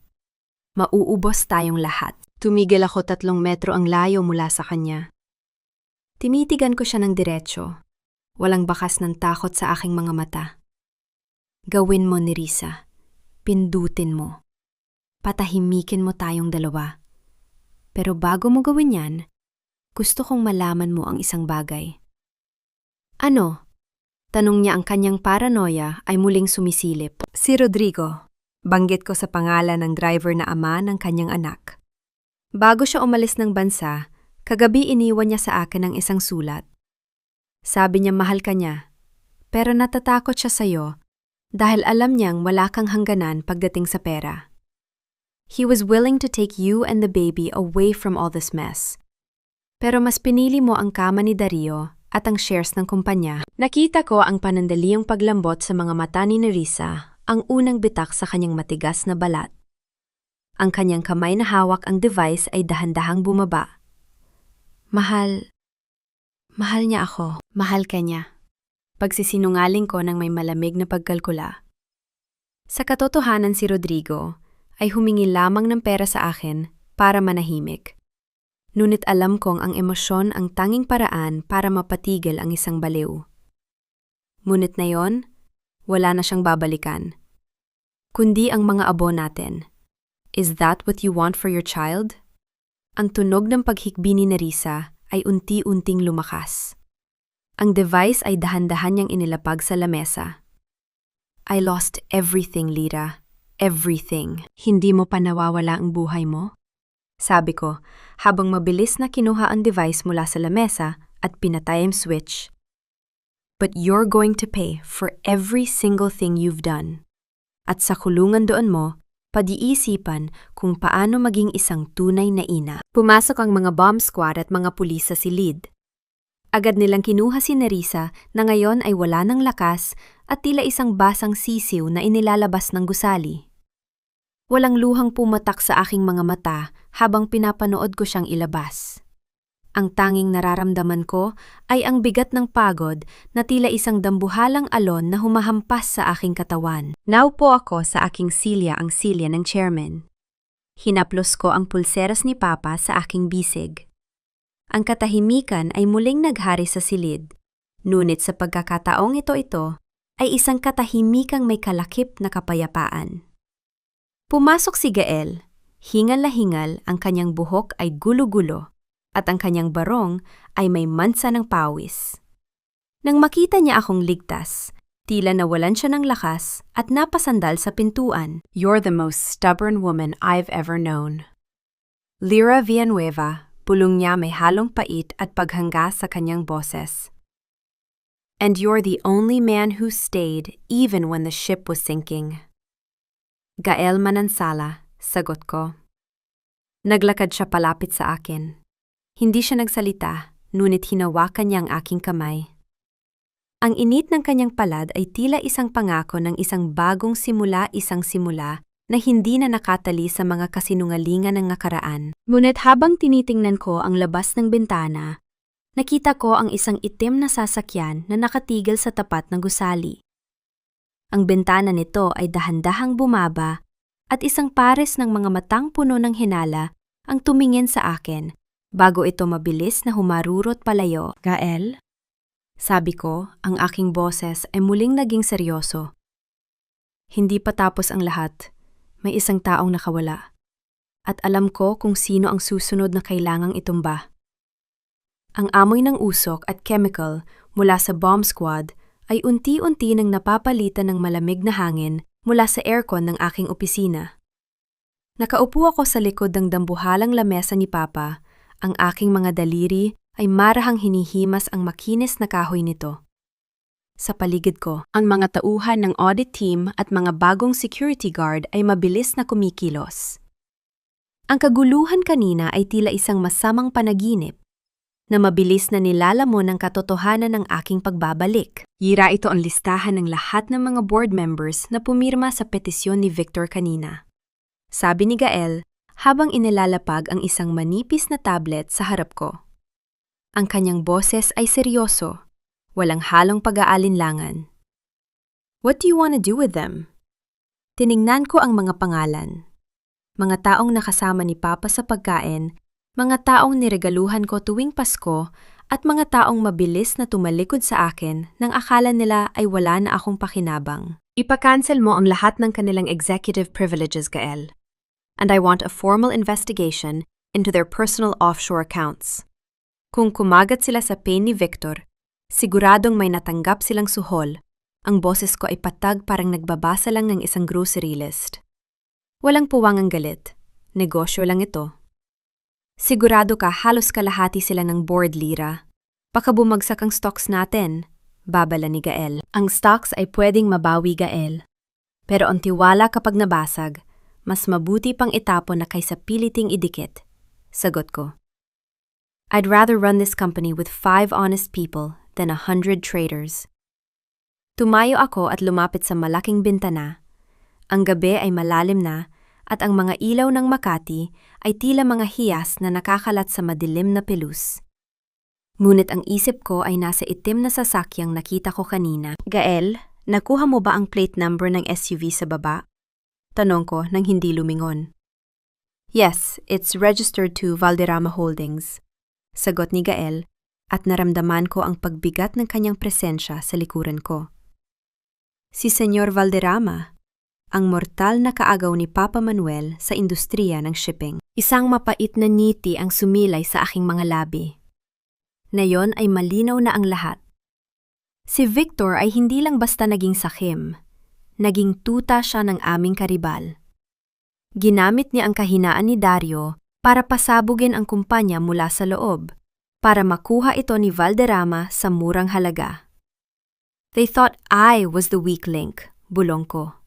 Mauubos tayong lahat. Tumigil ako 3 metro ang layo mula sa kanya. Tinitigan ko siya ng diretsyo. Walang bakas ng takot sa aking mga mata. Gawin mo, Nerissa. Pindutin mo. Patahimikin mo tayong dalawa. Pero bago mo gawin yan, gusto kong malaman mo ang isang bagay. Ano? Tanong niya ang kanyang paranoia ay muling sumisilip. Si Rodrigo. Banggit ko sa pangalan ng driver na ama ng kanyang anak. Bago siya umalis ng bansa, kagabi iniwan niya sa akin ang isang sulat. Sabi niya mahal ka niya, pero natatakot siya sa'yo dahil alam niyang wala kang hangganan pagdating sa pera. He was willing to take you and the baby away from all this mess. Pero mas pinili mo ang kama ni Dario at ang shares ng kumpanya. Nakita ko ang panandaliang paglambot sa mga mata ni Nerissa, ang unang bitak sa kanyang matigas na balat. Ang kanyang kamay na hawak ang device ay dahan-dahang bumaba. Mahal niya ako. Mahal ka niya. Pagsisinungaling ko ng may malamig na pagkalkula. Sa katotohanan si Rodrigo ay humingi lamang ng pera sa akin para manahimik. Ngunit alam kong ang emosyon ang tanging paraan para mapatigil ang isang baliw. Ngunit na yon, wala na siyang babalikan. Kundi ang mga abo natin. Is that what you want for your child? Ang tunog ng paghikbi ni Nerissa ay unti-unting lumakas. Ang device ay dahan-dahan niyang inilapag sa lamesa. I lost everything, Lira. Everything. Hindi mo pa nawawala ang buhay mo? Sabi ko, habang mabilis na kinuha ang device mula sa lamesa at pinatay ang switch. But you're going to pay for every single thing you've done. At sa kulungan doon mo, pag-iisipan kung paano maging isang tunay na ina. Pumasok ang mga bomb squad at mga pulis sa silid. Agad nilang kinuha si Nerissa na ngayon ay wala ng lakas at tila isang basang sisiw na inilalabas ng gusali. Walang luhang pumatak sa aking mga mata habang pinapanood ko siyang ilabas. Ang tanging nararamdaman ko ay ang bigat ng pagod na tila isang dambuhalang alon na humahampas sa aking katawan. Naupo ako sa aking silya ang silya ng chairman. Hinaplos ko ang pulseras ni Papa sa aking bisig. Ang katahimikan ay muling naghari sa silid, ngunit sa pagkakataong ito ay isang katahimikang may kalakip na kapayapaan. Pumasok si Gael, hingal na hingal ang kanyang buhok ay gulo-gulo at ang kanyang barong ay may mansa ng pawis. Nang makita niya akong ligtas, tila nawalan siya ng lakas at napasandal sa pintuan. You're the most stubborn woman I've ever known. Lira Villanueva, pulong niya may halong pait at paghangga sa kanyang boses. And you're the only man who stayed even when the ship was sinking. Gael Manansala, sagot ko. Naglakad siya palapit sa akin. Hindi siya nagsalita, ngunit hinawakan niya ang aking kamay. Ang init ng kanyang palad ay tila isang pangako ng isang bagong simula na hindi na nakatali sa mga kasinungalingan ng nakaraan. Ngunit habang tinitingnan ko ang labas ng bintana, nakita ko ang isang itim na sasakyan na nakatigil sa tapat ng gusali. Ang bintana nito ay dahan-dahang bumaba at isang pares ng mga matang puno ng hinala ang tumingin sa akin bago ito mabilis na humarurot palayo. Gael? Sabi ko, ang aking boses ay muling naging seryoso. Hindi pa tapos ang lahat. May isang taong nakawala. At alam ko kung sino ang susunod na kailangang itumba. Ang amoy ng usok at chemical mula sa bomb squad ay unti-unti nang napapalitan ng malamig na hangin mula sa aircon ng aking opisina. Nakaupo ako sa likod ng dambuhalang lamesa ni Papa, ang aking mga daliri ay marahang hinihimas ang makinis na kahoy nito. Sa paligid ko, ang mga tauhan ng audit team at mga bagong security guard ay mabilis na kumikilos. Ang kaguluhan kanina ay tila isang masamang panaginip na mabilis na nilalamon ang katotohanan ng aking pagbabalik. Hira ito ang listahan ng lahat ng mga board members na pumirma sa petisyon ni Victor kanina. Sabi ni Gael habang inilalapag ang isang manipis na tablet sa harap ko. Ang kanyang boses ay seryoso, walang halong pag-aalinlangan. What do you want to do with them? Tiningnan ko ang mga pangalan. Mga taong nakasama ni Papa sa pagkain, mga taong niregaluhan ko tuwing Pasko, at mga taong mabilis na tumalikod sa akin nang akala nila ay wala na akong pakinabang. Ipakancel mo ang lahat ng kanilang executive privileges, Gael. And I want a formal investigation into their personal offshore accounts. Kung kumagat sila sa pain ni Victor, siguradong may natanggap silang suhol. Ang boses ko ay patag parang nagbabasa lang ng isang grocery list. Walang puwang ang galit. Negosyo lang ito. Sigurado ka halos kalahati sila ng board lira. Baka bumagsak ang stocks natin, babala ni Gael. Ang stocks ay pwedeng mabawi, Gael. Pero ang tiwala kapag nabasag, mas mabuti pang itapon na kaysa piliting idikit. Sagot ko. I'd rather run this company with 5 honest people than 100 traitors. Tumayo ako at lumapit sa malaking bintana. Ang gabi ay malalim na at ang mga ilaw ng Makati ay tila mga hiyas na nakakalat sa madilim na pelus. Ngunit ang isip ko ay nasa itim na sasakyang nakita ko kanina. Gael, nakuha mo ba ang plate number ng SUV sa baba? Tanong ko nang hindi lumingon. Yes, it's registered to Valderrama Holdings. Sagot ni Gael at naramdaman ko ang pagbigat ng kanyang presensya sa likuran ko. Si Senyor Valderrama, ang mortal na kaagaw ni Papa Manuel sa industriya ng shipping. Isang mapait na ngiti ang sumilay sa aking mga labi. Nayon ay malinaw na ang lahat. Si Victor ay hindi lang basta naging sakim. Naging tuta siya ng aming karibal. Ginamit niya ang kahinaan ni Dario para pasabugin ang kumpanya mula sa loob, para makuha ito ni Valderrama sa murang halaga. They thought I was the weak link, bulong ko.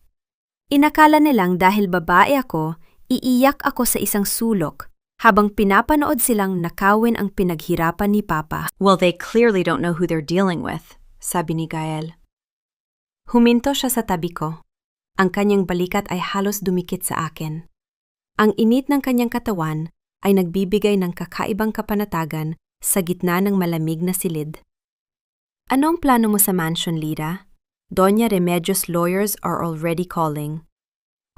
Inakala nilang dahil babae ako, iiyak ako sa isang sulok habang pinapanood silang nakawin ang pinaghirapan ni Papa. Well, they clearly don't know who they're dealing with, sabi ni Gael. Huminto siya sa tabi ko. Ang kanyang balikat ay halos dumikit sa akin. Ang init ng kanyang katawan ay nagbibigay ng kakaibang kapanatagan sa gitna ng malamig na silid. Anong plano mo sa mansion, Lira? Doña Remedios' lawyers are already calling.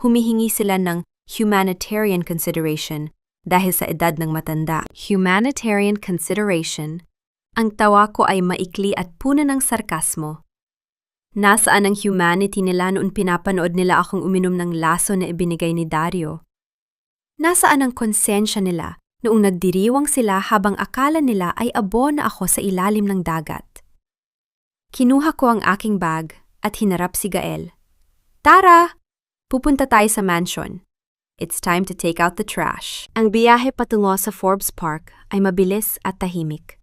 Humihingi sila ng humanitarian consideration dahil sa edad ng matanda. Humanitarian consideration? Ang tawa ko ay maikli at puno ng sarkasmo. Nasaan ang humanity nila noon pinapanood nila akong uminom ng laso na ibinigay ni Dario? Nasaan ang konsensya nila noong nagdiriwang sila habang akala nila ay abo na ako sa ilalim ng dagat? Kinuha ko ang aking bag at hinarap si Gael. Tara! Pupunta tayo sa mansion. It's time to take out the trash. Ang biyahe patungo sa Forbes Park ay mabilis at tahimik.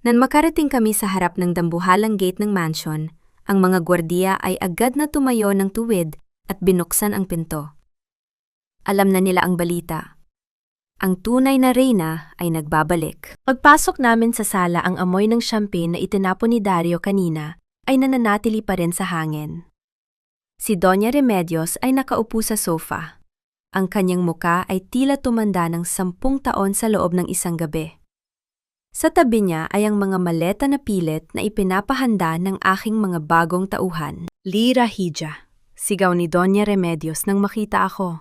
Nang makarating kami sa harap ng dambuhalang gate ng mansion, ang mga gwardiya ay agad na tumayo ng tuwid at binuksan ang pinto. Alam na nila ang balita. Ang tunay na reyna ay nagbabalik. Pagpasok namin sa sala, ang amoy ng champagne na itinapon ni Dario kanina ay nananatili pa rin sa hangin. Si Doña Remedios ay nakaupo sa sofa. Ang kanyang muka ay tila tumanda ng 10 taon sa loob ng isang gabi. Sa tabi niya ay ang mga maleta na pilit na ipinapahanda ng aking mga bagong tauhan. Lira hija, sigaw ni Doña Remedios nang makita ako.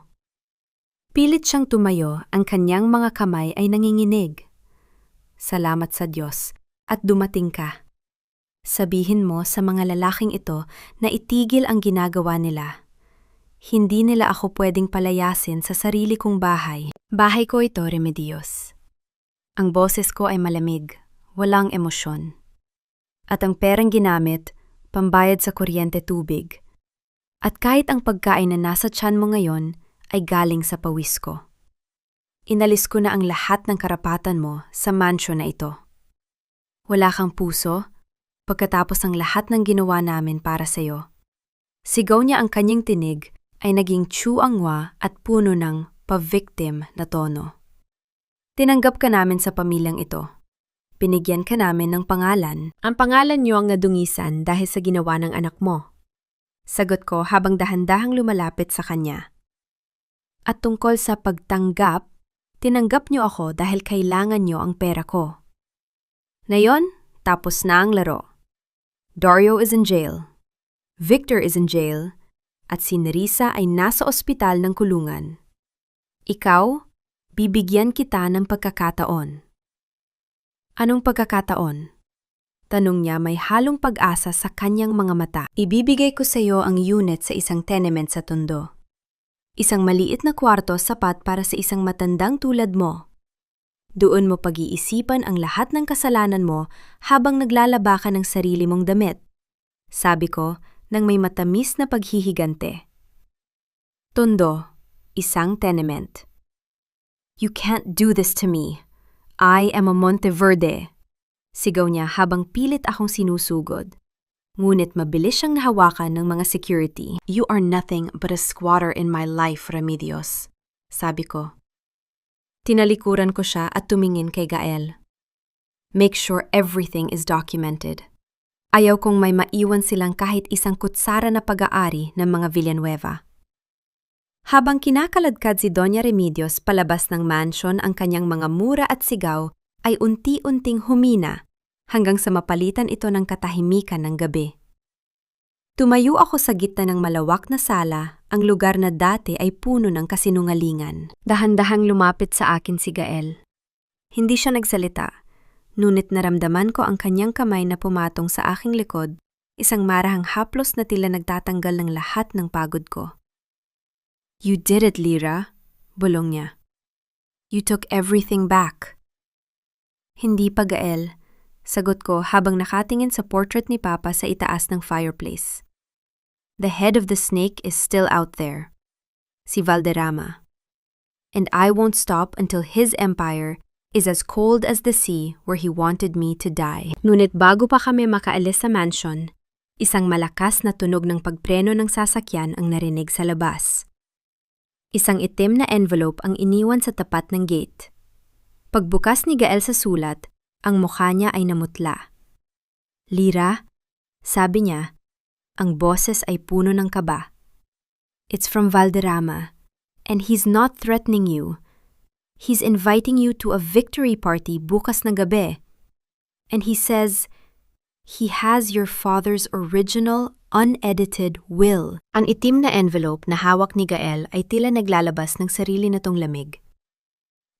Pilit siyang tumayo, ang kanyang mga kamay ay nanginginig. Salamat sa Diyos at dumating ka. Sabihin mo sa mga lalaking ito na itigil ang ginagawa nila. Hindi nila ako pwedeng palayasin sa sarili kong bahay. Bahay ko ito, Remedios. Ang boses ko ay malamig, walang emosyon. At ang perang ginamit, pambayad sa kuryente, tubig. At kahit ang pagkain na nasa tiyan mo ngayon ay galing sa pawis ko. Inalis ko na ang lahat ng karapatan mo sa mansyon na ito. Wala kang puso, pagkatapos ng lahat ng ginawa namin para sa'yo. Sigaw niya ang kanyang tinig ay naging tsuangwa at puno ng pa-victim na tono. Tinanggap ka namin sa pamilyang ito. Binigyan ka namin ng pangalan. Ang pangalan niyo ang nadungisan dahil sa ginawa ng anak mo. Sagot ko habang dahan-dahang lumalapit sa kanya. At tungkol sa pagtanggap, tinanggap niyo ako dahil kailangan niyo ang pera ko. Ngayon, tapos na ang laro. Dario is in jail. Victor is in jail. At si Nerissa ay nasa ospital ng kulungan. Ikaw, bibigyan kita ng pagkakataon. Anong pagkakataon? Tanong niya may halong pag-asa sa kanyang mga mata. Ibibigay ko sa iyo ang unit sa isang tenement sa Tondo. Isang maliit na kwarto sapat para sa isang matandang tulad mo. Doon mo pag-iisipan ang lahat ng kasalanan mo habang naglalaba ka ng sarili mong damit. Sabi ko nang may matamis na paghihigante. Tondo, isang tenement. You can't do this to me. I am a Monteverde. Sigaw niya habang pilit akong sinusugod. Ngunit mabilis siyang nahawakan ng mga security. You are nothing but a squatter in my life, Remedios. Sabi ko. Tinalikuran ko siya at tumingin kay Gael. Make sure everything is documented. Ayaw kong may maiwan silang kahit isang kutsara na pag-aari ng mga Villanueva. Habang kinakaladkad si Doña Remedios palabas ng mansion ang kanyang mga mura at sigaw, ay unti-unting humina hanggang sa mapalitan ito ng katahimikan ng gabi. Tumayo ako sa gitna ng malawak na sala, ang lugar na dati ay puno ng kasinungalingan. Dahan-dahang lumapit sa akin si Gael. Hindi siya nagsalita, ngunit naramdaman ko ang kanyang kamay na pumatong sa aking likod, isang marahang haplos na tila nagtatanggal ng lahat ng pagod ko. You did it, Lyra, bulong niya. You took everything back. Hindi pa, Gael, sagot ko habang nakatingin sa portrait ni Papa sa itaas ng fireplace. The head of the snake is still out there. Si Valderrama. And I won't stop until his empire is as cold as the sea where he wanted me to die. Ngunit bago pa kami makaalis sa mansion, isang malakas na tunog ng pagpreno ng sasakyan ang narinig sa labas. Isang itim na envelope ang iniwan sa tapat ng gate. Pagbukas ni Gael sa sulat, ang mukha niya ay namutla. Lyra, sabi niya, ang boses ay puno ng kaba. It's from Valderrama, and he's not threatening you. He's inviting you to a victory party bukas na gabi. And he says, he has your father's original, unedited will. Ang itim na envelope na hawak ni Gael ay tila naglalabas ng sarili nitong lamig.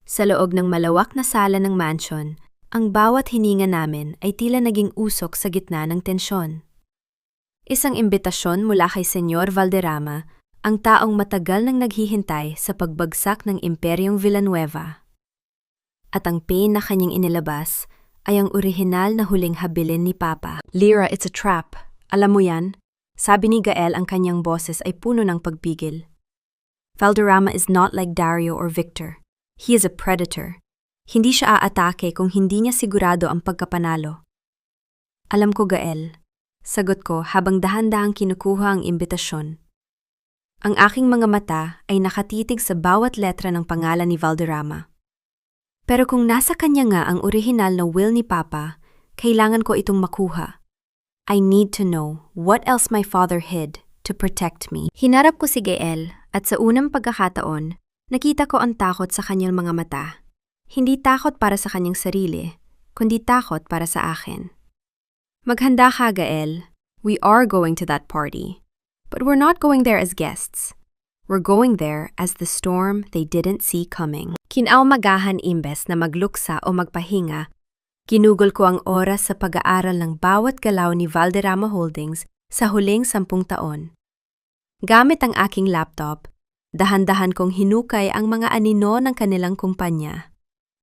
Sa loob ng malawak na sala ng mansion, ang bawat hininga namin ay tila naging usok sa gitna ng tensyon. Isang imbitasyon mula kay Senyor Valderrama, ang taong matagal nang naghihintay sa pagbagsak ng Imperyong Villanueva. At ang pain na kanyang inilabas ay ang orihinal na huling habilin ni Papa. Lyra, it's a trap. Alam mo yan? Sabi ni Gael ang kanyang boses ay puno ng pagpigil. Valderrama is not like Dario or Victor. He is a predator. Hindi siya aatake kung hindi niya sigurado ang pagkapanalo. Alam ko, Gael. Sagot ko habang dahan-dahang kinukuha ang imbitasyon. Ang aking mga mata ay nakatitig sa bawat letra ng pangalan ni Valderrama. Pero kung nasa kanya nga ang orihinal na will ni Papa, kailangan ko itong makuha. I need to know what else my father hid to protect me. Hinarap ko si Gael at sa unang pagkakataon, nakita ko ang takot sa kanyang mga mata. Hindi takot para sa kanyang sarili, kundi takot para sa akin. Maghanda ka, Gael. We are going to that party. But we're not going there as guests. We're going there as the storm they didn't see coming. Kinaumagahan imbes na magluksa o magpahinga, ginugol ko ang oras sa pag-aaral ng bawat galaw ni Valderrama Holdings sa huling 10 taon. Gamit ang aking laptop, dahan-dahan kong hinukay ang mga anino ng kanilang kumpanya.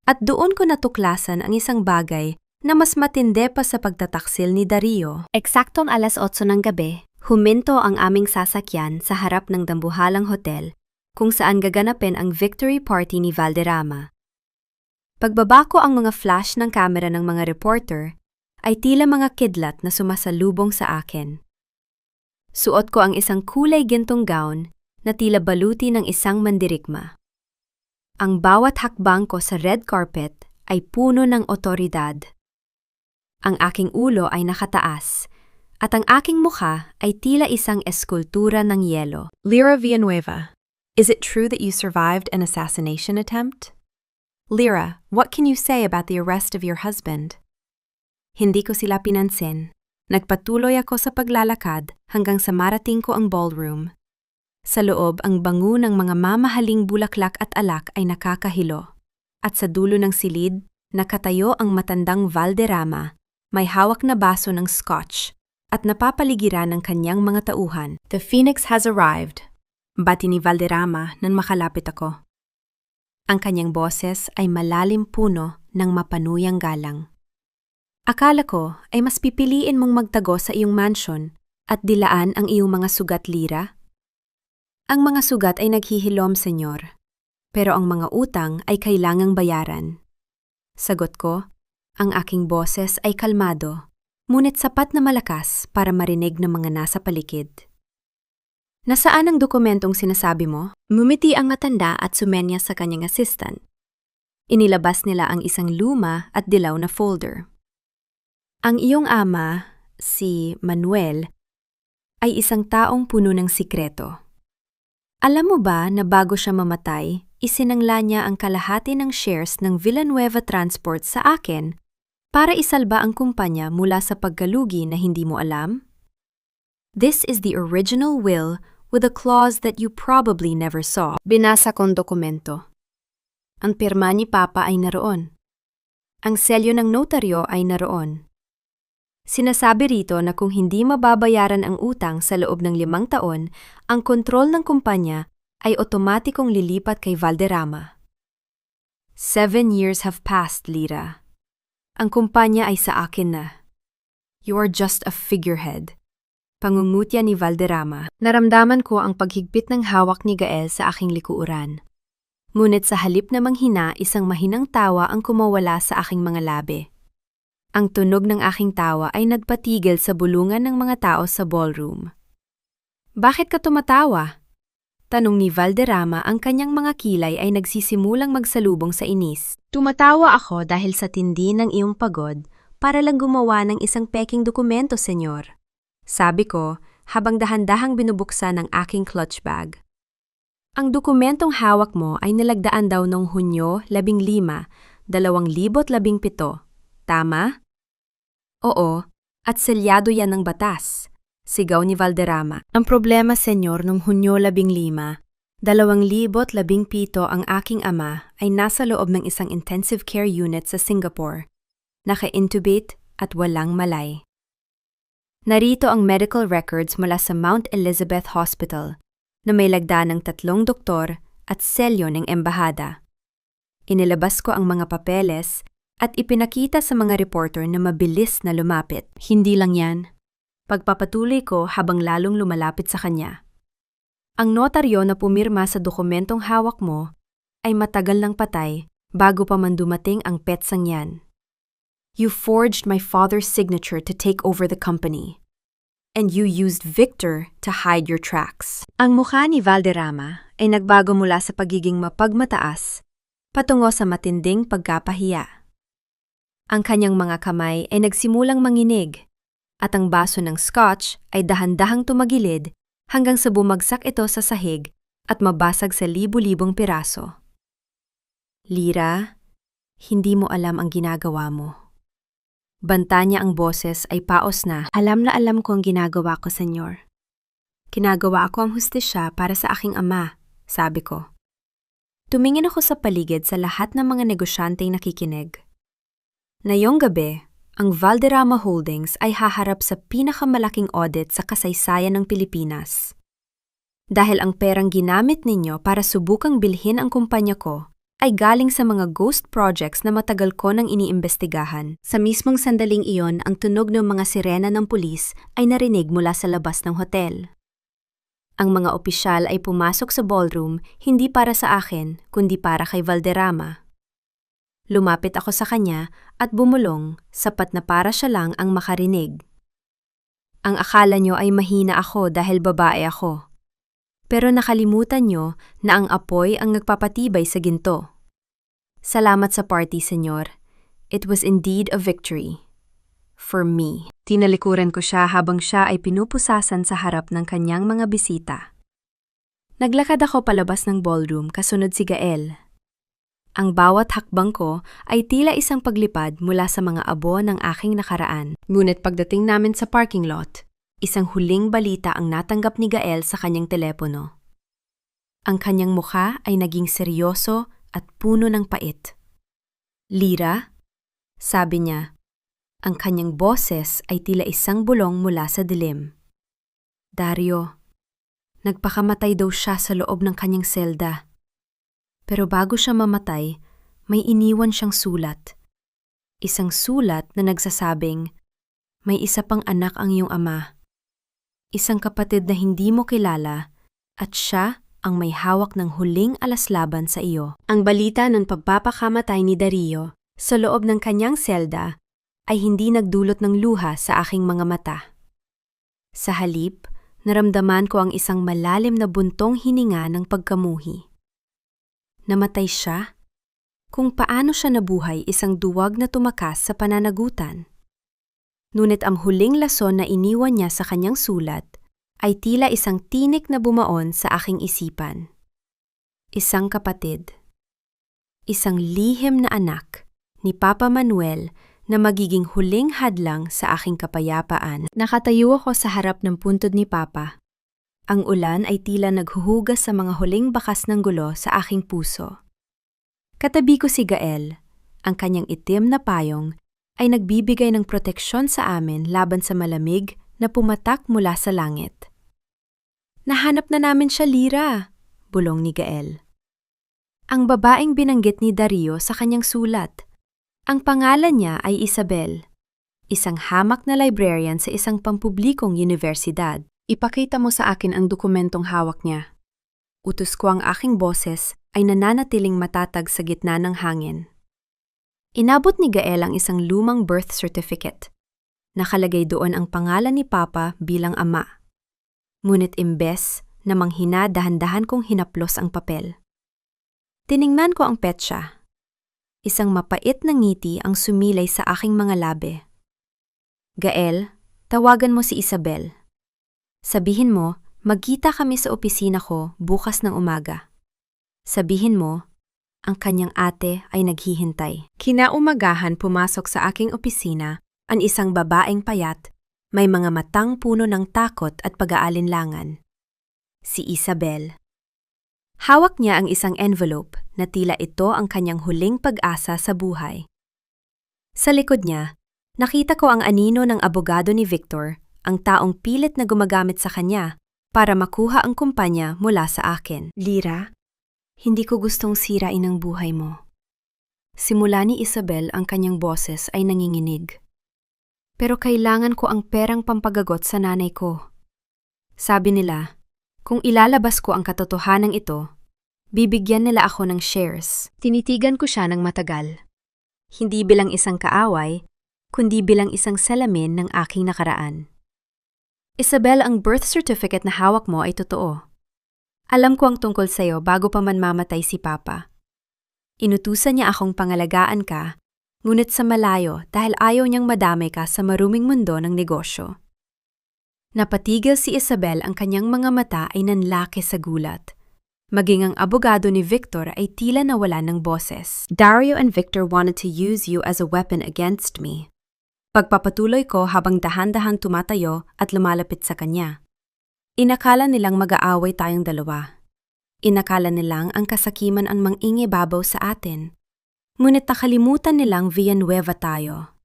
At doon ko natuklasan ang isang bagay na mas matindi pa sa pagtataksil ni Dario. Eksaktong 8:00 ng gabi, huminto ang aming sasakyan sa harap ng dambuhalang hotel kung saan gaganapin ang victory party ni Valderrama. Pagbaba ko ang mga flash ng kamera ng mga reporter, ay tila mga kidlat na sumasalubong sa akin. Suot ko ang isang kulay gintong gown na tila baluti ng isang mandirigma. Ang bawat hakbang ko sa red carpet ay puno ng otoridad. Ang aking ulo ay nakataas at ang aking mukha ay tila isang eskultura ng yelo. Lyra Villanueva, is it true that you survived an assassination attempt? Lyra, what can you say about the arrest of your husband? Hindi ko sila pinansin. Nagpatuloy ako sa paglalakad hanggang sa marating ko ang ballroom. Sa loob, ang bango ng mga mamahaling bulaklak at alak ay nakakahilo. At sa dulo ng silid, nakatayo ang matandang Valderrama, may hawak na baso ng scotch at napapaligiran ng kanyang mga tauhan. The Phoenix has arrived, bati ni Valderrama nang makalapit ako. Ang kanyang boses ay malalim puno ng mapanuyang galang. Akala ko ay mas pipiliin mong magtago sa iyong mansion at dilaan ang iyong mga sugat, Lyra. Ang mga sugat ay naghihilom, senyor. Pero ang mga utang ay kailangang bayaran. Sagot ko, ang aking boses ay kalmado, ngunit sapat na malakas para marinig ng mga nasa paligid. Nasaan ang dokumentong sinasabi mo? Mumiti ang matanda at sumenya sa kanyang assistant. Inilabas nila ang isang luma at dilaw na folder. Ang iyong ama, si Manuel, ay isang taong puno ng sikreto. Alam mo ba na bago siya mamatay, isinangla niya ang kalahati ng shares ng Villanueva Transport sa akin para isalba ang kumpanya mula sa pagkalugi na hindi mo alam? This is the original will with a clause that you probably never saw. Binasa kong dokumento. Ang pirma ni Papa ay naroon. Ang selyo ng notaryo ay naroon. Sinasabi rito na kung hindi mababayaran ang utang sa loob ng 5 taon, ang kontrol ng kumpanya ay otomatikong lilipat kay Valderrama. 7 years have passed, Lyra. Ang kumpanya ay sa akin na. You are just a figurehead. Pangungutya ni Valderrama. Naramdaman ko ang paghigpit ng hawak ni Gael sa aking likuuran. Ngunit sa halip na manghina, isang mahinang tawa ang kumawala sa aking mga labi. Ang tunog ng aking tawa ay nagpatigil sa bulungan ng mga tao sa ballroom. Bakit ka tumatawa? Tanong ni Valderrama, ang kanyang mga kilay ay nagsisimulang magsalubong sa inis. Tumatawa ako dahil sa tindi ng iyong pagod para lang gumawa ng isang peking dokumento, senyor. Sabi ko, habang dahan-dahang binubuksan ang aking clutch bag. Ang dokumentong hawak mo ay nilagdaan daw noong Hunyo 15, 2017. Tama? Oo, at selyado yan ng batas. Sigaw ni Valderrama. Ang problema, senyor, noong Hunyo 15, 2017 ang aking ama ay nasa loob ng isang intensive care unit sa Singapore. Naka-intubate at walang malay. Narito ang medical records mula sa Mount Elizabeth Hospital na may lagda ng 3 doktor at selyo ng embahada. Inilabas ko ang mga papeles at ipinakita sa mga reporter na mabilis na lumapit. Hindi lang yan. Pagpapatuloy ko habang lalong lumalapit sa kanya. Ang notaryo na pumirma sa dokumentong hawak mo ay matagal nang patay bago pa man dumating ang petsang yan. You forged my father's signature to take over the company. And you used Victor to hide your tracks. Ang mukha ni Valderrama ay nagbago mula sa pagiging mapagmataas patungo sa matinding pagkapahiya. Ang kanyang mga kamay ay nagsimulang manginig at ang baso ng scotch ay dahan-dahang tumagilid hanggang sa bumagsak ito sa sahig at mabasag sa libu-libong piraso. Lyra, hindi mo alam ang ginagawa mo. Banta niya ang boses ay paos na. Alam na alam ko ang ginagawa ko, senyor. Kinagawa ko ang hustisya para sa aking ama, sabi ko. Tumingin ako sa paligid sa lahat ng mga negosyanteng nakikinig. Ngayong gabi, ang Valderrama Holdings ay haharap sa pinakamalaking audit sa kasaysayan ng Pilipinas. Dahil ang perang ginamit ninyo para subukang bilhin ang kumpanya ko ay galing sa mga ghost projects na matagal ko nang iniimbestigahan. Sa mismong sandaling iyon, ang tunog ng mga sirena ng pulis ay narinig mula sa labas ng hotel. Ang mga opisyal ay pumasok sa ballroom hindi para sa akin, kundi para kay Valderrama. Lumapit ako sa kanya at bumulong, sapat na para siya lang ang makarinig. Ang akala nyo ay mahina ako dahil babae ako. Pero nakalimutan nyo na ang apoy ang nagpapatibay sa ginto. Salamat sa party, senyor. It was indeed a victory. For me. Tinalikuran ko siya habang siya ay pinupusasan sa harap ng kanyang mga bisita. Naglakad ako palabas ng ballroom kasunod si Gael. Ang bawat hakbang ko ay tila isang paglipad mula sa mga abo ng aking nakaraan. Ngunit pagdating namin sa parking lot, isang huling balita ang natanggap ni Gael sa kanyang telepono. Ang kanyang mukha ay naging seryoso at puno ng pait. Lira? Sabi niya. Ang kanyang boses ay tila isang bulong mula sa dilim. Dario, nagpakamatay daw siya sa loob ng kanyang selda. Pero bago siya mamatay, may iniwan siyang sulat. Isang sulat na nagsasabing, may isa pang anak ang iyong ama. Isang kapatid na hindi mo kilala at siya ang may hawak ng huling alaslaban sa iyo. Ang balita ng pagpapakamatay ni Dario sa loob ng kanyang selda ay hindi nagdulot ng luha sa aking mga mata. Sa halip, naramdaman ko ang isang malalim na buntong hininga ng pagkamuhi. Namatay siya? Kung paano siya nabuhay isang duwag na tumakas sa pananagutan. Ngunit ang huling lason na iniwan niya sa kanyang sulat ay tila isang tinik na bumaon sa aking isipan. Isang kapatid. Isang lihim na anak ni Papa Manuel na magiging huling hadlang sa aking kapayapaan. Nakatayo ako sa harap ng puntod ni Papa. Ang ulan ay tila naghuhugas sa mga huling bakas ng gulo sa aking puso. Katabi ko si Gael. Ang kanyang itim na payong ay nagbibigay ng proteksyon sa amin laban sa malamig na pumatak mula sa langit. Nahanap na namin siya, Lira, bulong ni Gael. Ang babaeng binanggit ni Dario sa kanyang sulat. Ang pangalan niya ay Isabel, isang hamak na librarian sa isang pampublikong universidad. Ipakita mo sa akin ang dokumentong hawak niya. Utos ko ang aking boses ay nananatiling matatag sa gitna ng hangin. Inabot ni Gael ang isang lumang birth certificate. Nakalagay doon ang pangalan ni Papa bilang ama. Ngunit imbes na manghina, dahan-dahan kong hinaplos ang papel. Tiningnan ko ang petsa. Isang mapait na ngiti ang sumilay sa aking mga labi. Gael, tawagan mo si Isabel. Sabihin mo, magkita kami sa opisina ko bukas ng umaga. Sabihin mo, ang kanyang ate ay naghihintay. Kinaumagahan pumasok sa aking opisina ang isang babaeng payat, may mga matang puno ng takot at pag-aalinlangan. Si Isabel. Hawak niya ang isang envelope na tila ito ang kanyang huling pag-asa sa buhay. Sa likod niya, nakita ko ang anino ng abogado ni Victor, ang taong pilit na gumagamit sa kanya para makuha ang kumpanya mula sa akin. Lira, hindi ko gustong sirain ang buhay mo. Simula ni Isabel ang kanyang boses ay nanginginig. Pero kailangan ko ang perang pampagagot sa nanay ko. Sabi nila, kung ilalabas ko ang katotohanan ito, bibigyan nila ako ng shares. Tinitigan ko siya ng matagal. Hindi bilang isang kaaway, kundi bilang isang salamin ng aking nakaraan. Isabel, ang birth certificate na hawak mo ay totoo. Alam ko ang tungkol sa'yo bago pa man mamatay si Papa. Inutusan niya akong pangalagaan ka, ngunit sa malayo dahil ayaw niyang madamay ka sa maruming mundo ng negosyo. Napatigil si Isabel, ang kanyang mga mata ay nanlaki sa gulat. Maging ang abogado ni Victor ay tila nawalan ng boses. Dario and Victor wanted to use you as a weapon against me. Pagpapatuloy ko habang dahan-dahang tumatayo at lumalapit sa kanya. Inakala nilang mag-aaway tayong dalawa. Inakala nilang ang kasakiman ang mangingibabaw sa atin. Ngunit nakalimutan nilang Villanueva tayo.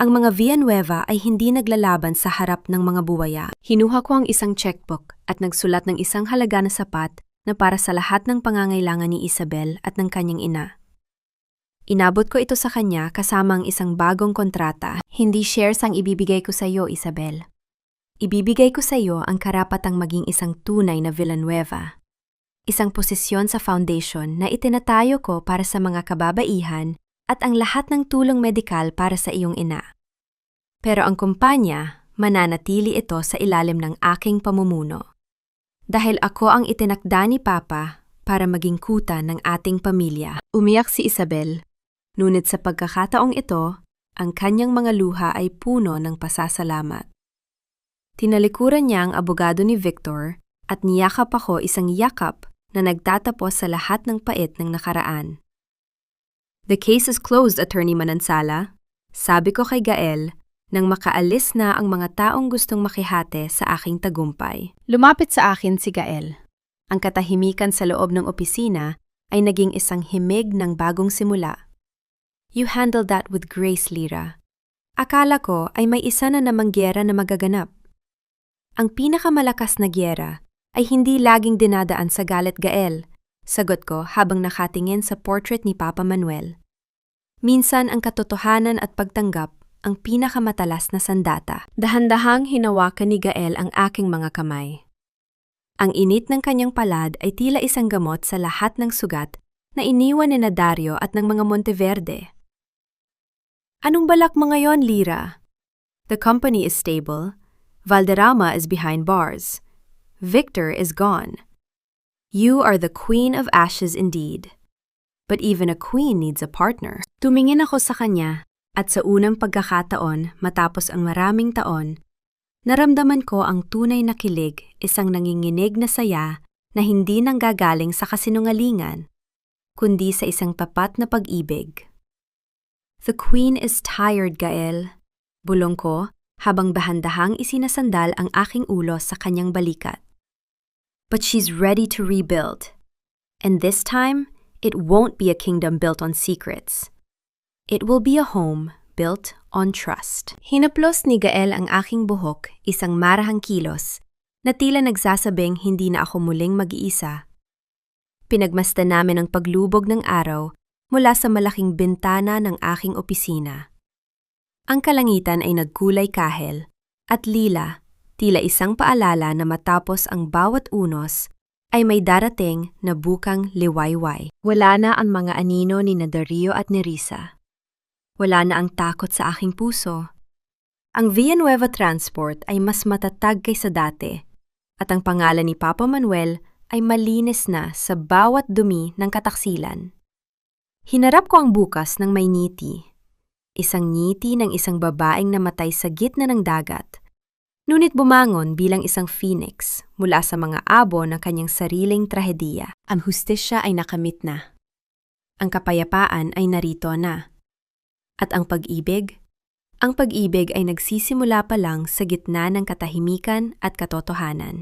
Ang mga Villanueva ay hindi naglalaban sa harap ng mga buwaya. Hinuha ko ang isang checkbook at nagsulat ng isang halaga na sapat na para sa lahat ng pangangailangan ni Isabel at ng kanyang ina. Inabot ko ito sa kanya kasama ang isang bagong kontrata. Hindi shares ang ibibigay ko sa iyo, Isabel. Ibibigay ko sa iyo ang karapatang maging isang tunay na Villanueva. Isang posisyon sa foundation na itinatayo ko para sa mga kababaihan at ang lahat ng tulong medikal para sa iyong ina. Pero ang kumpanya, mananatili ito sa ilalim ng aking pamumuno. Dahil ako ang itinakda ni Papa para maging kuta ng ating pamilya. Umiyak si Isabel. Ngunit sa pagkakataong ito, ang kanyang mga luha ay puno ng pasasalamat. Tinalikuran niya ang abogado ni Victor at niyakap ako isang yakap na nagtatapos sa lahat ng pait ng nakaraan. "The case is closed, Attorney Manansala," sabi ko kay Gael nang makaalis na ang mga taong gustong makihate sa aking tagumpay. Lumapit sa akin si Gael. Ang katahimikan sa loob ng opisina ay naging isang himig ng bagong simula. "You handled that with grace, Lyra. Akala ko ay may isa na namang gyera na magaganap." "Ang pinakamalakas na gyera ay hindi laging dinadaan sa galit, Gael," sagot ko habang nakatingin sa portrait ni Papa Manuel. Minsan ang katotohanan at pagtanggap ang pinakamatalas na sandata. Dahan-dahang hinawakan ni Gael ang aking mga kamay. Ang init ng kanyang palad ay tila isang gamot sa lahat ng sugat na iniwan ni Dario at ng mga Monteverde. "Anong balak mo ngayon, Lyra? The company is stable. Valderrama is behind bars. Victor is gone. You are the Queen of Ashes indeed. But even a queen needs a partner." Tumingin ako sa kanya at sa unang pagkakataon matapos ang maraming taon, naramdaman ko ang tunay na kilig, isang nanginginig na saya na hindi nanggagaling sa kasinungalingan, kundi sa isang tapat na pag-ibig. "The queen is tired, Gael," bulong ko habang dahan-dahang isinasandal ang aking ulo sa kanyang balikat. "But she's ready to rebuild. And this time, it won't be a kingdom built on secrets. It will be a home built on trust." Hinaplos ni Gael ang aking buhok, isang marahang kilos, na tila nagsasabing hindi na ako muling mag-iisa. Pinagmasdan namin ang paglubog ng araw mula sa malaking bintana ng aking opisina. Ang kalangitan ay nagkulay kahel at lila, tila isang paalala na matapos ang bawat unos ay may darating na bukang liwayway. Wala na ang mga anino ni Dario at ni Risa. Wala na ang takot sa aking puso. Ang Villanueva Transport ay mas matatag kaysa dati, at ang pangalan ni Papa Manuel ay malinis na sa bawat dumi ng kataksilan. Hinarap ko ang bukas ng may ngiti. Isang ngiti ng isang babaeng namatay sa gitna ng dagat, ngunit bumangon bilang isang phoenix mula sa mga abo ng kanyang sariling trahediya. Ang hustisya ay nakamit na. Ang kapayapaan ay narito na. At ang pag-ibig ay nagsisimula pa lang sa gitna ng katahimikan at katotohanan.